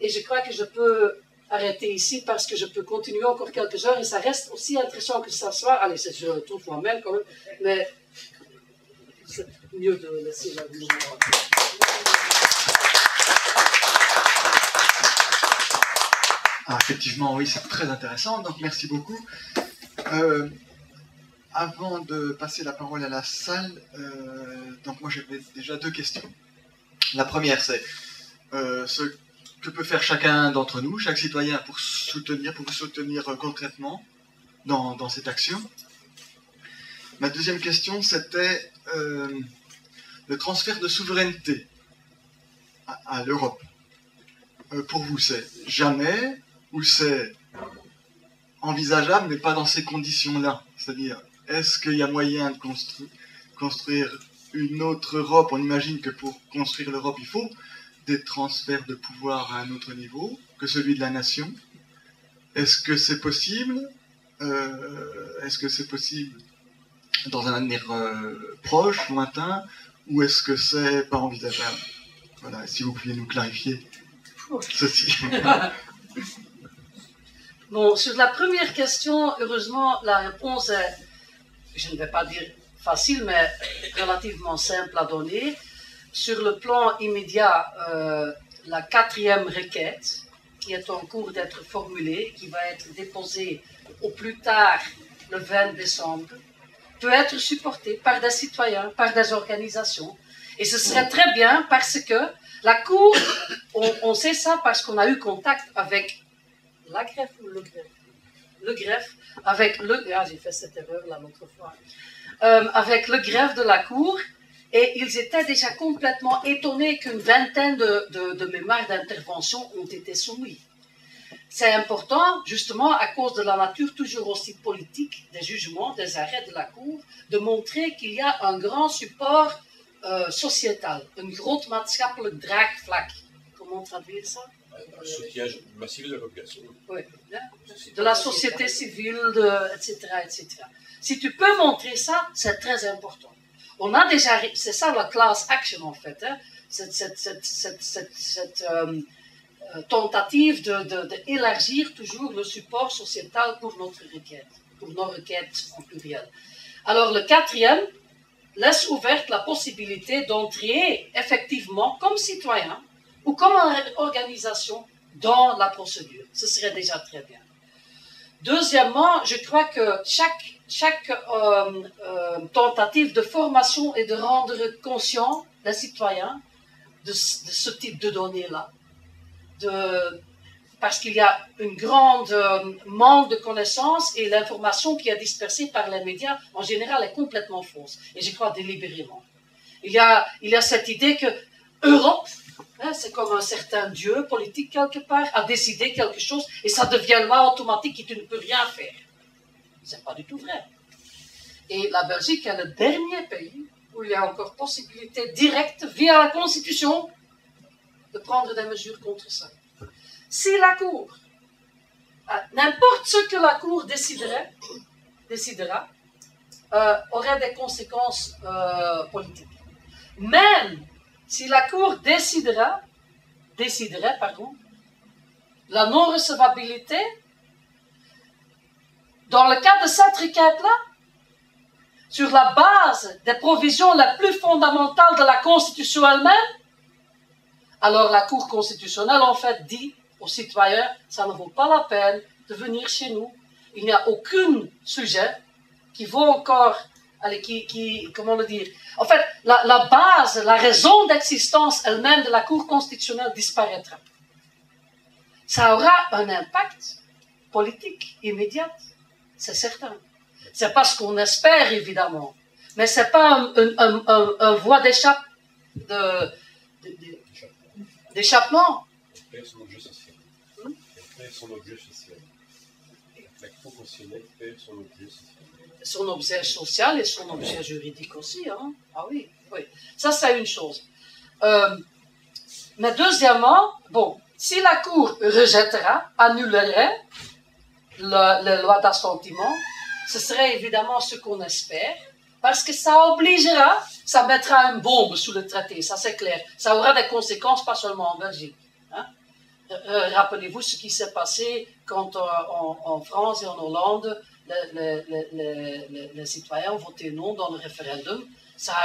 Et je crois que je peux arrêter ici parce que je peux continuer encore quelques heures et ça reste aussi intéressant que ça soit. Allez, je le trouve moi-même quand même, mais c'est mieux de laisser la vie. Ah, effectivement, oui, c'est très intéressant, donc merci beaucoup. Avant de passer la parole à la salle, donc moi j'avais déjà deux questions. La première, c'est ce que peut faire chacun d'entre nous, chaque citoyen, pour vous soutenir concrètement dans cette action. Ma deuxième question, c'était le transfert de souveraineté à l'Europe. Pour vous, c'est jamais ou c'est envisageable, mais pas dans ces conditions-là? C'est-à-dire, est-ce qu'il y a moyen de construire une autre Europe? On imagine que pour construire l'Europe, il faut des transferts de pouvoir à un autre niveau que celui de la nation. Est-ce que c'est possible? Est-ce que c'est possible dans un avenir proche, lointain, ou est-ce que c'est pas envisageable? Voilà, si vous pouviez nous clarifier ceci. Bon, sur la première question, heureusement, la réponse est, je ne vais pas dire facile, mais relativement simple à donner. sur le plan immédiat, la 4e requête, qui est en cours d'être formulée, qui va être déposée au plus tard le 20 décembre, peut être supportée par des citoyens, par des organisations. Et ce serait très bien parce que la Cour, on sait ça parce qu'on a eu contact avec la greffe ou le greffe? Le greffe, avec le... Ah, j'ai fait cette erreur là l'autre fois. Avec le greffe de la Cour, et ils étaient déjà complètement étonnés qu'une vingtaine de mémoires d'intervention ont été soumis. C'est important, justement, à cause de la nature toujours aussi politique des jugements, des arrêts de la Cour, de montrer qu'il y a un grand support sociétal, een groot maatschappelijk draagvlak. Comment traduire ça? Un soutien massif de la population. Oui, de la société civile, etc., etc. Si tu peux montrer ça, c'est très important. On a déjà, c'est ça la class action en fait, hein, cette tentative d'élargir toujours le support sociétal pour notre requête, pour nos requêtes en pluriel. Alors le 4e laisse ouverte la possibilité d'entrer effectivement comme citoyen ou comme organisation dans la procédure. Ce serait déjà très bien. Deuxièmement, je crois que chaque tentative de formation et de rendre conscient les citoyens de ce type de données-là, parce qu'il y a une grande manque de connaissances et l'information qui est dispersée par les médias, en général, est complètement fausse. Et je crois délibérément. Il y a cette idée que Europe, hein, c'est comme un certain dieu politique quelque part, a décidé quelque chose et ça devient loi automatique et tu ne peux rien faire. C'est pas du tout vrai. Et la Belgique est le dernier pays où il y a encore possibilité directe, via la Constitution, de prendre des mesures contre ça. Si la Cour, n'importe ce que la Cour décidera, aurait des conséquences politiques. Même si la Cour déciderait, la non-recevabilité, dans le cas de cette requête-là, sur la base des provisions les plus fondamentales de la Constitution elle-même, alors la Cour constitutionnelle, en fait, dit aux citoyens, ça ne vaut pas la peine de venir chez nous. Il n'y a aucun sujet qui vaut encore, comment le dire? En fait, la base, la raison d'existence elle-même de la Cour constitutionnelle disparaîtra. Ça aura un impact politique immédiat, c'est certain. C'est pas ce qu'on espère, évidemment, mais c'est pas un voie d'échappement. Elle perd son objet social. Elle perd son objet social. La Cour constitutionnelle perd son objet social. Son objet social et son objet juridique aussi. Hein? Ah oui, oui. Ça, c'est une chose. Mais deuxièmement, bon, si la Cour rejettera, annulerait la loi d'assentiment, ce serait évidemment ce qu'on espère, parce que ça obligera, ça mettra une bombe sous le traité, ça c'est clair. Ça aura des conséquences, pas seulement en Belgique. Hein? Rappelez-vous ce qui s'est passé quand en France et en Hollande, les citoyens ont voté non dans le référendum. Ça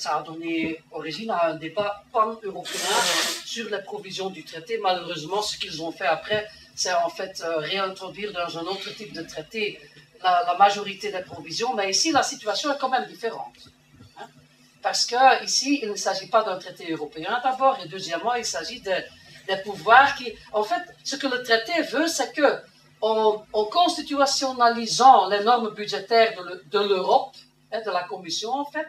a donné origine à un débat pan-européen sur les provisions du traité. Malheureusement, ce qu'ils ont fait après, c'est en fait réintroduire dans un autre type de traité la majorité des provisions. Mais ici, la situation est quand même différente. Hein? Parce que ici, il ne s'agit pas d'un traité européen d'abord, et deuxièmement, il s'agit des pouvoirs qui... En fait, ce que le traité veut, c'est que en constitutionnalisant les normes budgétaires de l'Europe, hein, de la Commission en fait,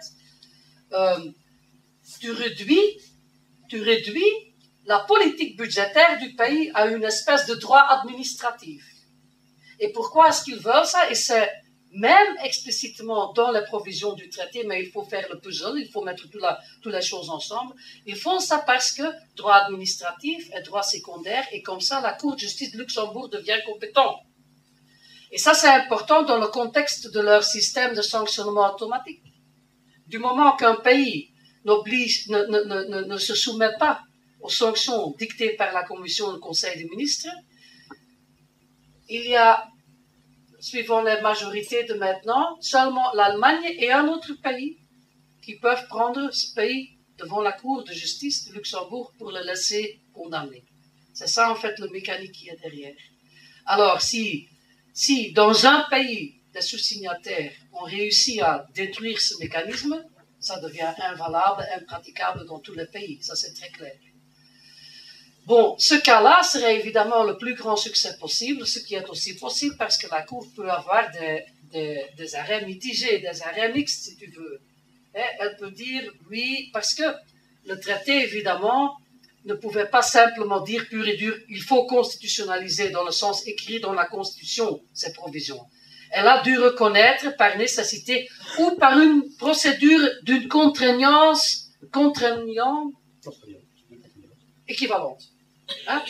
tu réduis la politique budgétaire du pays à une espèce de droit administratif. Et pourquoi est-ce qu'ils veulent ça? Et c'est même explicitement dans les provisions du traité, mais il faut faire le puzzle, il faut mettre toutes les choses ensemble. Ils font ça parce que droit administratif et droit secondaire, et comme ça, la Cour de justice de Luxembourg devient compétente. Et ça, c'est important dans le contexte de leur système de sanctionnement automatique. Du moment qu'un pays ne se soumet pas aux sanctions dictées par la Commission et le Conseil des ministres, il y a, suivant les majorités de maintenant, seulement l'Allemagne et un autre pays qui peuvent prendre ce pays devant la Cour de justice de Luxembourg pour le laisser condamner. C'est ça, en fait, le mécanique qui est derrière. Alors, si dans un pays des sous-signataires, on réussit à détruire ce mécanisme, ça devient invalable, impraticable dans tous les pays. Ça, c'est très clair. Bon, ce cas-là serait évidemment le plus grand succès possible, ce qui est aussi possible parce que la Cour peut avoir des arrêts mitigés, des arrêts mixtes, si tu veux. Et elle peut dire oui, parce que le traité, évidemment, ne pouvait pas simplement dire pur et dur, il faut constitutionnaliser dans le sens écrit dans la Constitution ces provisions. Elle a dû reconnaître par nécessité ou par une procédure d'une contraignance équivalente. Hein?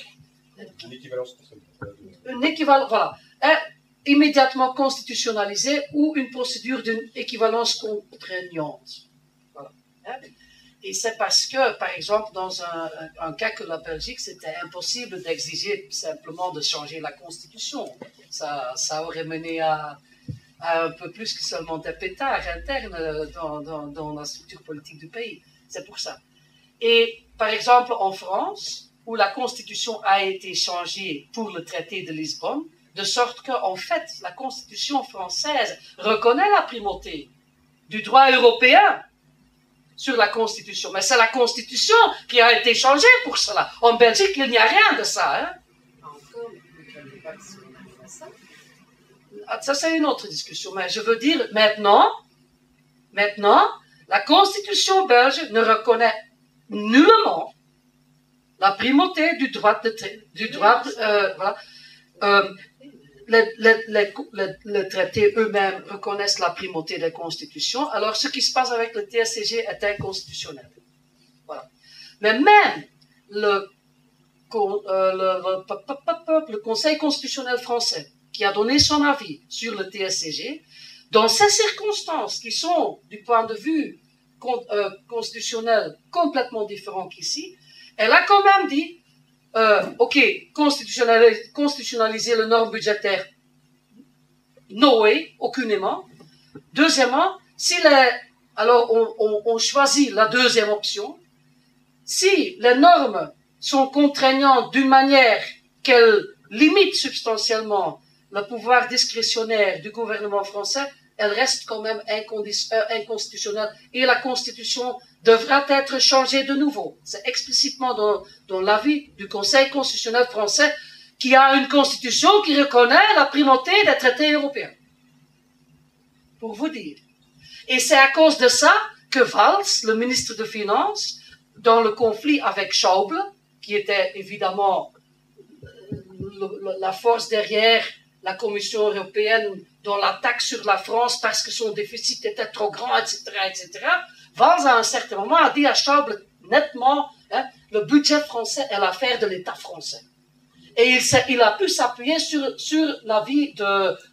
Une équivalence. Une équivalence, voilà. Immédiatement constitutionnalisée ou une procédure d'une équivalence contraignante. Voilà. Hein? Et c'est parce que, par exemple, dans un cas que la Belgique, c'était impossible d'exiger simplement de changer la Constitution. Ça aurait mené à un peu plus que seulement des pétards internes dans la structure politique du pays. C'est pour ça. Et, par exemple, en France, où la Constitution a été changée pour le traité de Lisbonne, de sorte qu'en fait, la Constitution française reconnaît la primauté du droit européen sur la Constitution. Mais c'est la Constitution qui a été changée pour cela. En Belgique, il n'y a rien de ça. Hein? Ça, c'est une autre discussion. Mais je veux dire, maintenant, la Constitution belge ne reconnaît nullement la primauté du droit voilà. Les traités eux-mêmes reconnaissent la primauté des constitutions. Alors, ce qui se passe avec le TSCG est inconstitutionnel. Voilà. Mais même le Conseil constitutionnel français, qui a donné son avis sur le TSCG, dans ces circonstances qui sont, du point de vue constitutionnel, complètement différentes qu'ici, elle a quand même dit ok, constitutionnaliser le norme budgétaire, no way, aucunement. Deuxièmement, alors on choisit la deuxième option. Si les normes sont contraignantes d'une manière qu'elles limitent substantiellement le pouvoir discrétionnaire du gouvernement français, elles restent quand même inconstitutionnelles et la Constitution devra être changée de nouveau. C'est explicitement dans l'avis du Conseil constitutionnel français qui a une constitution qui reconnaît la primauté des traités européens. Pour vous dire. Et c'est à cause de ça que Valls, le ministre des Finances, dans le conflit avec Schäuble, qui était évidemment la force derrière la Commission européenne dans l'attaque sur la France parce que son déficit était trop grand, etc., etc., Valls, à un certain moment, a dit à Schäuble nettement, hein, le budget français est l'affaire de l'État français. Et il a pu s'appuyer sur l'avis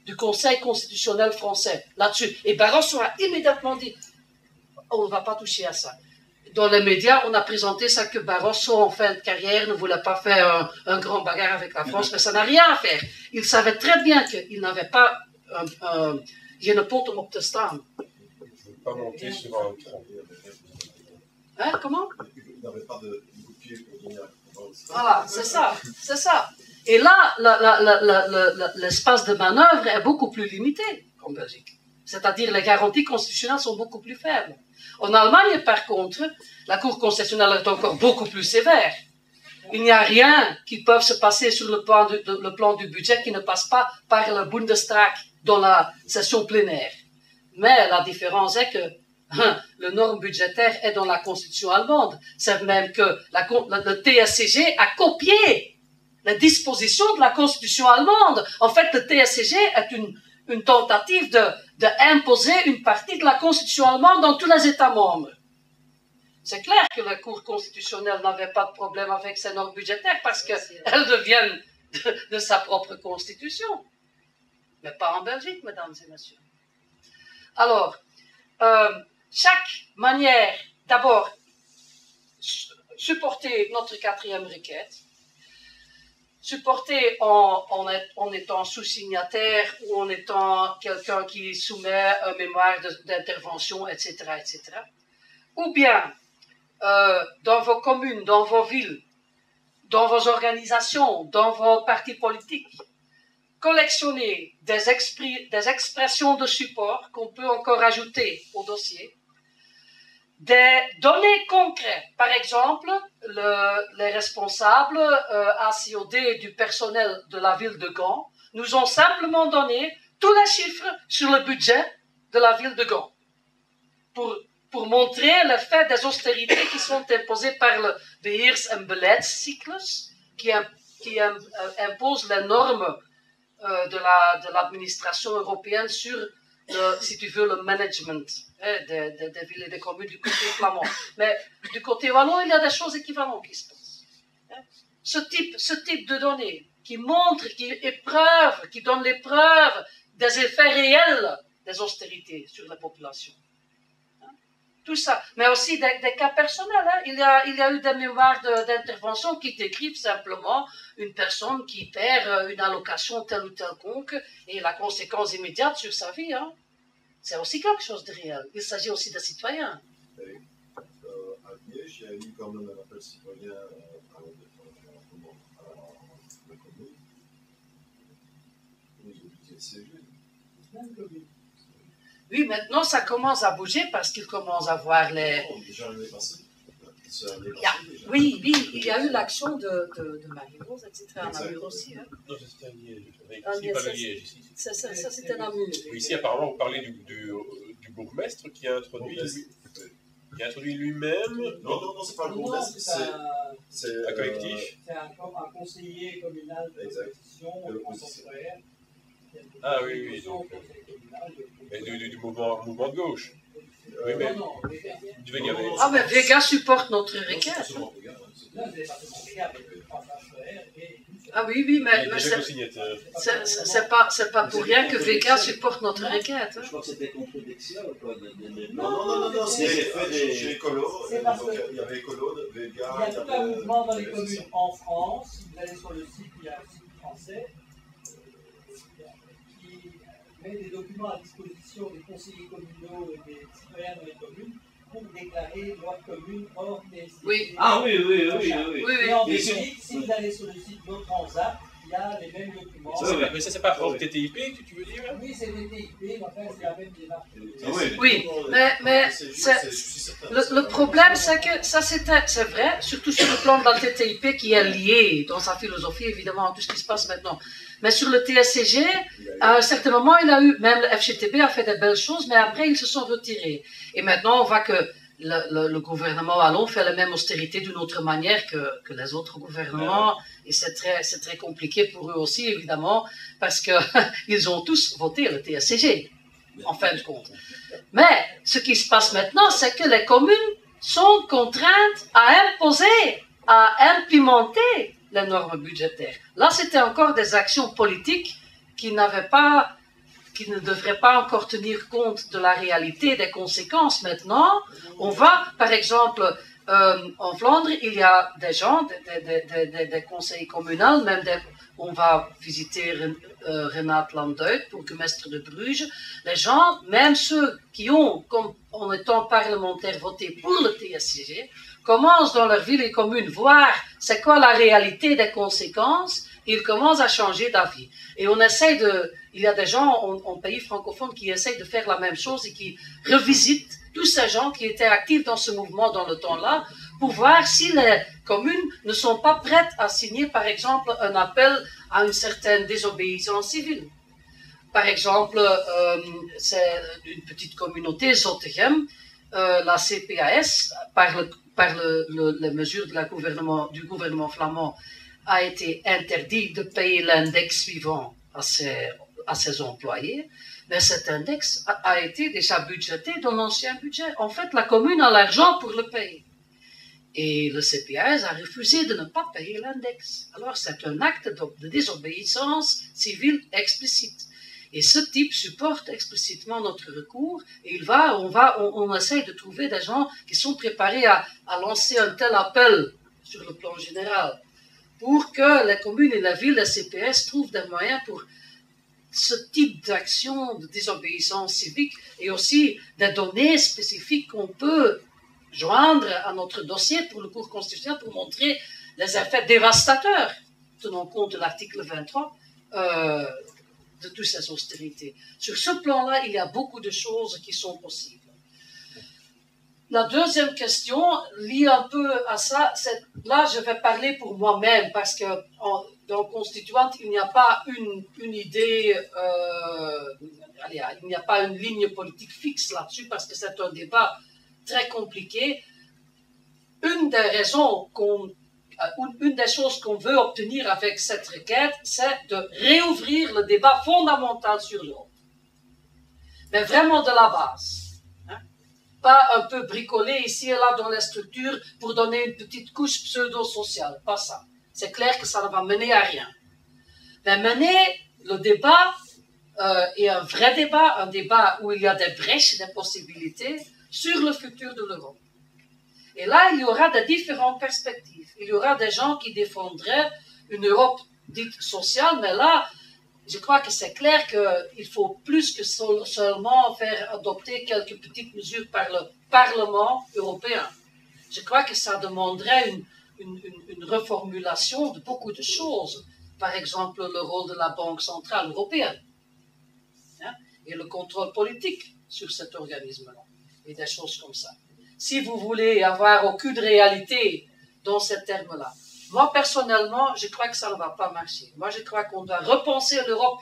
du Conseil constitutionnel français là-dessus. Et Barroso a immédiatement dit, on ne va pas toucher à ça. Dans les médias, on a présenté ça que Barroso, en fin de carrière, ne voulait pas faire un grand bagarre avec la France, mais ça n'a rien à faire. Il savait très bien qu'il n'avait pas je ne pot hem op te staan. Je ne veux pas monter sur un tronc. Hein, comment? Il n'avait pas de pied pour donner un... Voilà, c'est ça. Et là, l'espace de manœuvre est beaucoup plus limité en Belgique. C'est-à-dire les garanties constitutionnelles sont beaucoup plus faibles. En Allemagne, par contre, la Cour constitutionnelle est encore beaucoup plus sévère. Il n'y a rien qui peut se passer sur le plan du budget qui ne passe pas par le Bundestag dans la session plénière. Mais la différence est que le norme budgétaire est dans la constitution allemande. C'est même que le TSCG a copié les dispositions de la constitution allemande. En fait, le TSCG est une tentative d'imposer une partie de la constitution allemande dans tous les États membres. C'est clair que la Cour constitutionnelle n'avait pas de problème avec ces normes budgétaires parce qu'elles deviennent de sa propre constitution. Mais pas en Belgique, mesdames et messieurs. Alors, chaque manière, d'abord, supporter notre quatrième requête, supporter en étant sous-signataire ou en étant quelqu'un qui soumet un mémoire d'intervention, etc., etc. Ou bien dans vos communes, dans vos villes, dans vos organisations, dans vos partis politiques. Collectionner des expressions de support qu'on peut encore ajouter au dossier. Des données concrètes. Par exemple, les responsables ACOD du personnel de la ville de Gand nous ont simplement donné tous les chiffres sur le budget de la ville de Gand pour montrer l'effet des austérités qui sont imposées par le Beheers- en Beleidscyclus qui impose les normes de l'administration européenne sur, si tu veux, le management des villes et des communes du côté flamand. Mais du côté wallon, il y a des choses équivalentes qui se passent. Ce type de données qui montre, qui donne les preuves des effets réels des austérités sur la population. Tout ça, mais aussi des cas personnels. Il y a eu des mémoires d'intervention qui décrivent simplement une personne qui perd une allocation telle ou telle conque et la conséquence immédiate sur sa vie. C'est aussi quelque chose de réel. Il s'agit aussi des citoyens. À Liège, il y a eu quand même un appel citoyen à la commune. Au niveau du TSCG. Oui, maintenant ça commence à bouger parce qu'ils commencent à voir les... Non, déjà l'année passée. Oui, il y a eu l'action de Marie-Rose, etc. À Namur aussi. Non, c'était à Liège. Ah, Ici, pas à Liège. Ici. Ça c'était Namur. Ici, apparemment, vous parlez du bourgmestre qui a introduit lui-même. Non, c'est pas le bourgmestre, c'est un collectif. C'est un conseiller communal de l'opposition, contemporaire. Ah oui. Donc, mais du mouvement de gauche. Oui, mais du Vega. Ah, mais Vega supporte notre requête. Ah oui, mais c'est pas pour rien que Vega supporte notre requête. Je crois que c'était contre Dexia ou quoi? Non, chez Écolo, il y avait Écolo, Vega. Il y a tout un mouvement dans les communes en France. Si vous allez sur le site, il y a un site français qui met des documents à disposition des conseillers communaux et des citoyens dans les communes pour déclarer loi commune hors TSCG. Oui. Ah oui. Et en Belgique, si vous allez sur le site Transat, il y a les mêmes documents. Mais ça, c'est pas hors TTIP, tu veux dire? Oui, c'est des TIP, mais enfin, c'est la même démarche. Oui, mais le problème, c'est que ça, c'est vrai, surtout sur le plan de la TTIP qui est lié dans sa philosophie, évidemment, à tout ce qui se passe maintenant. Mais sur le TSCG, à un certain moment, il a eu, même le FGTB a fait de belles choses, mais après, ils se sont retirés. Et maintenant, on voit que le gouvernement wallon fait la même austérité d'une autre manière que les autres gouvernements. Et c'est très compliqué pour eux aussi, évidemment, parce qu'ils ont tous voté le TSCG, en fin de compte. Mais ce qui se passe maintenant, c'est que les communes sont contraintes à imposer, à implémenter les normes budgétaires. Là, c'était encore des actions politiques qui ne devraient pas encore tenir compte de la réalité des conséquences. Maintenant, on va, par exemple, en Flandre, il y a des gens, des conseils communaux, même on va visiter Renate Landuit, bourgmestre de Bruges. Les gens, même ceux qui ont, comme en étant parlementaires, voté pour le TSCG, commencent dans leur ville et commune voir c'est quoi la réalité des conséquences, et ils commencent à changer d'avis. Et on essaye il y a des gens en pays francophones qui essayent de faire la même chose et qui revisitent tous ces gens qui étaient actifs dans ce mouvement dans le temps-là, pour voir si les communes ne sont pas prêtes à signer, par exemple, un appel à une certaine désobéissance civile. Par exemple, c'est une petite communauté, Zottegem, la CPAS, par les mesures du gouvernement flamand, a été interdit de payer l'index suivant à ses employés, mais cet index a été déjà budgété dans l'ancien budget. En fait, la commune a l'argent pour le payer. Et le CPAS a refusé de ne pas payer l'index. Alors, c'est un acte de désobéissance civile explicite. Et ce type supporte explicitement notre recours, et on essaye de trouver des gens qui sont préparés à lancer un tel appel sur le plan général, pour que les communes et la ville, les CPS, trouvent des moyens pour ce type d'action de désobéissance civique, et aussi des données spécifiques qu'on peut joindre à notre dossier pour le cours constitutionnel pour montrer les effets dévastateurs, tenant compte de l'article 23, de toutes ces austérités. Sur ce plan-là, il y a beaucoup de choses qui sont possibles. La deuxième question, liée un peu à ça, là je vais parler pour moi-même, parce que dans Constituante, il n'y a pas une idée, il n'y a pas une ligne politique fixe là-dessus, parce que c'est un débat très compliqué. Une des choses qu'on veut obtenir avec cette requête, c'est de réouvrir le débat fondamental sur l'Europe. Mais vraiment de la base. Pas un peu bricolé ici et là dans les structures pour donner une petite couche pseudo-sociale. Pas ça. C'est clair que ça ne va mener à rien. Mais mener le débat, et un vrai débat, un débat où il y a des brèches, des possibilités, sur le futur de l'Europe. Et là, il y aura des différentes perspectives. Il y aura des gens qui défendraient une Europe dite sociale, mais là, je crois que c'est clair qu'il faut plus que seulement faire adopter quelques petites mesures par le Parlement européen. Je crois que ça demanderait une reformulation de beaucoup de choses. Par exemple, le rôle de la Banque centrale européenne, hein, et le contrôle politique sur cet organisme-là, et des choses comme ça. Si vous voulez avoir aucune réalité dans ces termes-là, moi, personnellement, je crois que ça ne va pas marcher. Moi, je crois qu'on doit repenser l'Europe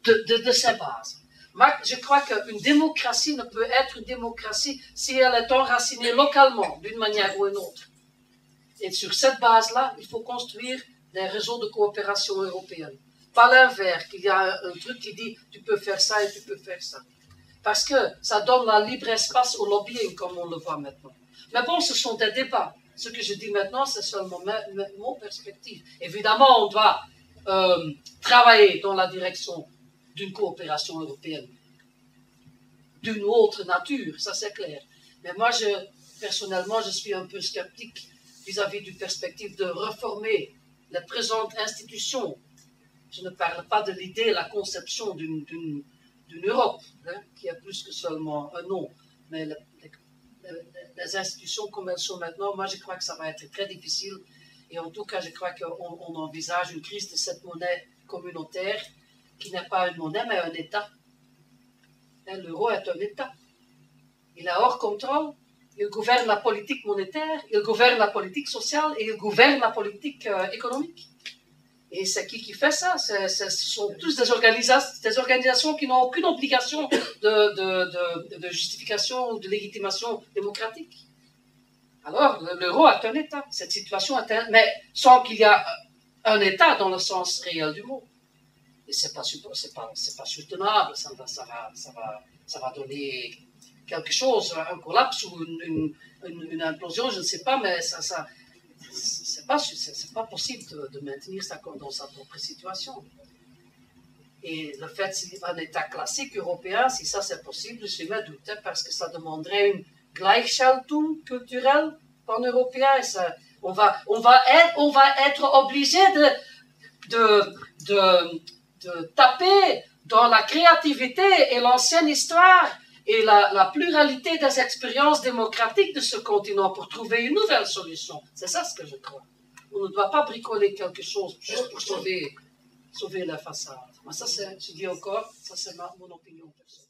de ses bases. Moi, je crois qu'une démocratie ne peut être une démocratie si elle est enracinée localement, d'une manière ou d'une autre. Et sur cette base-là, il faut construire des réseaux de coopération européenne. Pas l'inverse, qu'il y a un truc qui dit tu peux faire ça et tu peux faire ça. Parce que ça donne un libre espace au lobbying, comme on le voit maintenant. Mais bon, ce sont des débats. Ce que je dis maintenant, c'est seulement mon perspective. Évidemment, on doit travailler dans la direction d'une coopération européenne, d'une autre nature, ça c'est clair. Mais moi, personnellement, je suis un peu sceptique vis-à-vis d'une perspective de reformer les présentes institutions. Je ne parle pas de l'idée, la conception d'une Europe, hein, qui est plus que seulement un nom, mais les institutions comme elles sont maintenant, moi je crois que ça va être très difficile. Et en tout cas, je crois qu'on envisage une crise de cette monnaie communautaire qui n'est pas une monnaie, mais un État. L'euro est un État. Il est hors contrôle. Il gouverne la politique monétaire, il gouverne la politique sociale et il gouverne la politique économique. Et c'est qui fait ça? Ce sont tous des organisations qui n'ont aucune obligation de justification ou de légitimation démocratique. Alors, l'euro est un État. Cette situation est mais sans qu'il y ait un État dans le sens réel du mot. Et c'est pas soutenable. Ça va donner quelque chose, un collapse ou une implosion, je ne sais pas, mais c'est pas possible de maintenir ça dans sa propre situation. Et le fait d'un État classique européen, si ça c'est possible, je me doute, parce que ça demanderait une Gleichschaltung culturelle pan-européen. On va être obligé de taper dans la créativité et l'ancienne histoire et la pluralité des expériences démocratiques de ce continent pour trouver une nouvelle solution. C'est ça ce que je crois. On ne doit pas bricoler quelque chose juste pour sauver la façade. Mais ça, je dis encore, ça c'est mon opinion personnelle.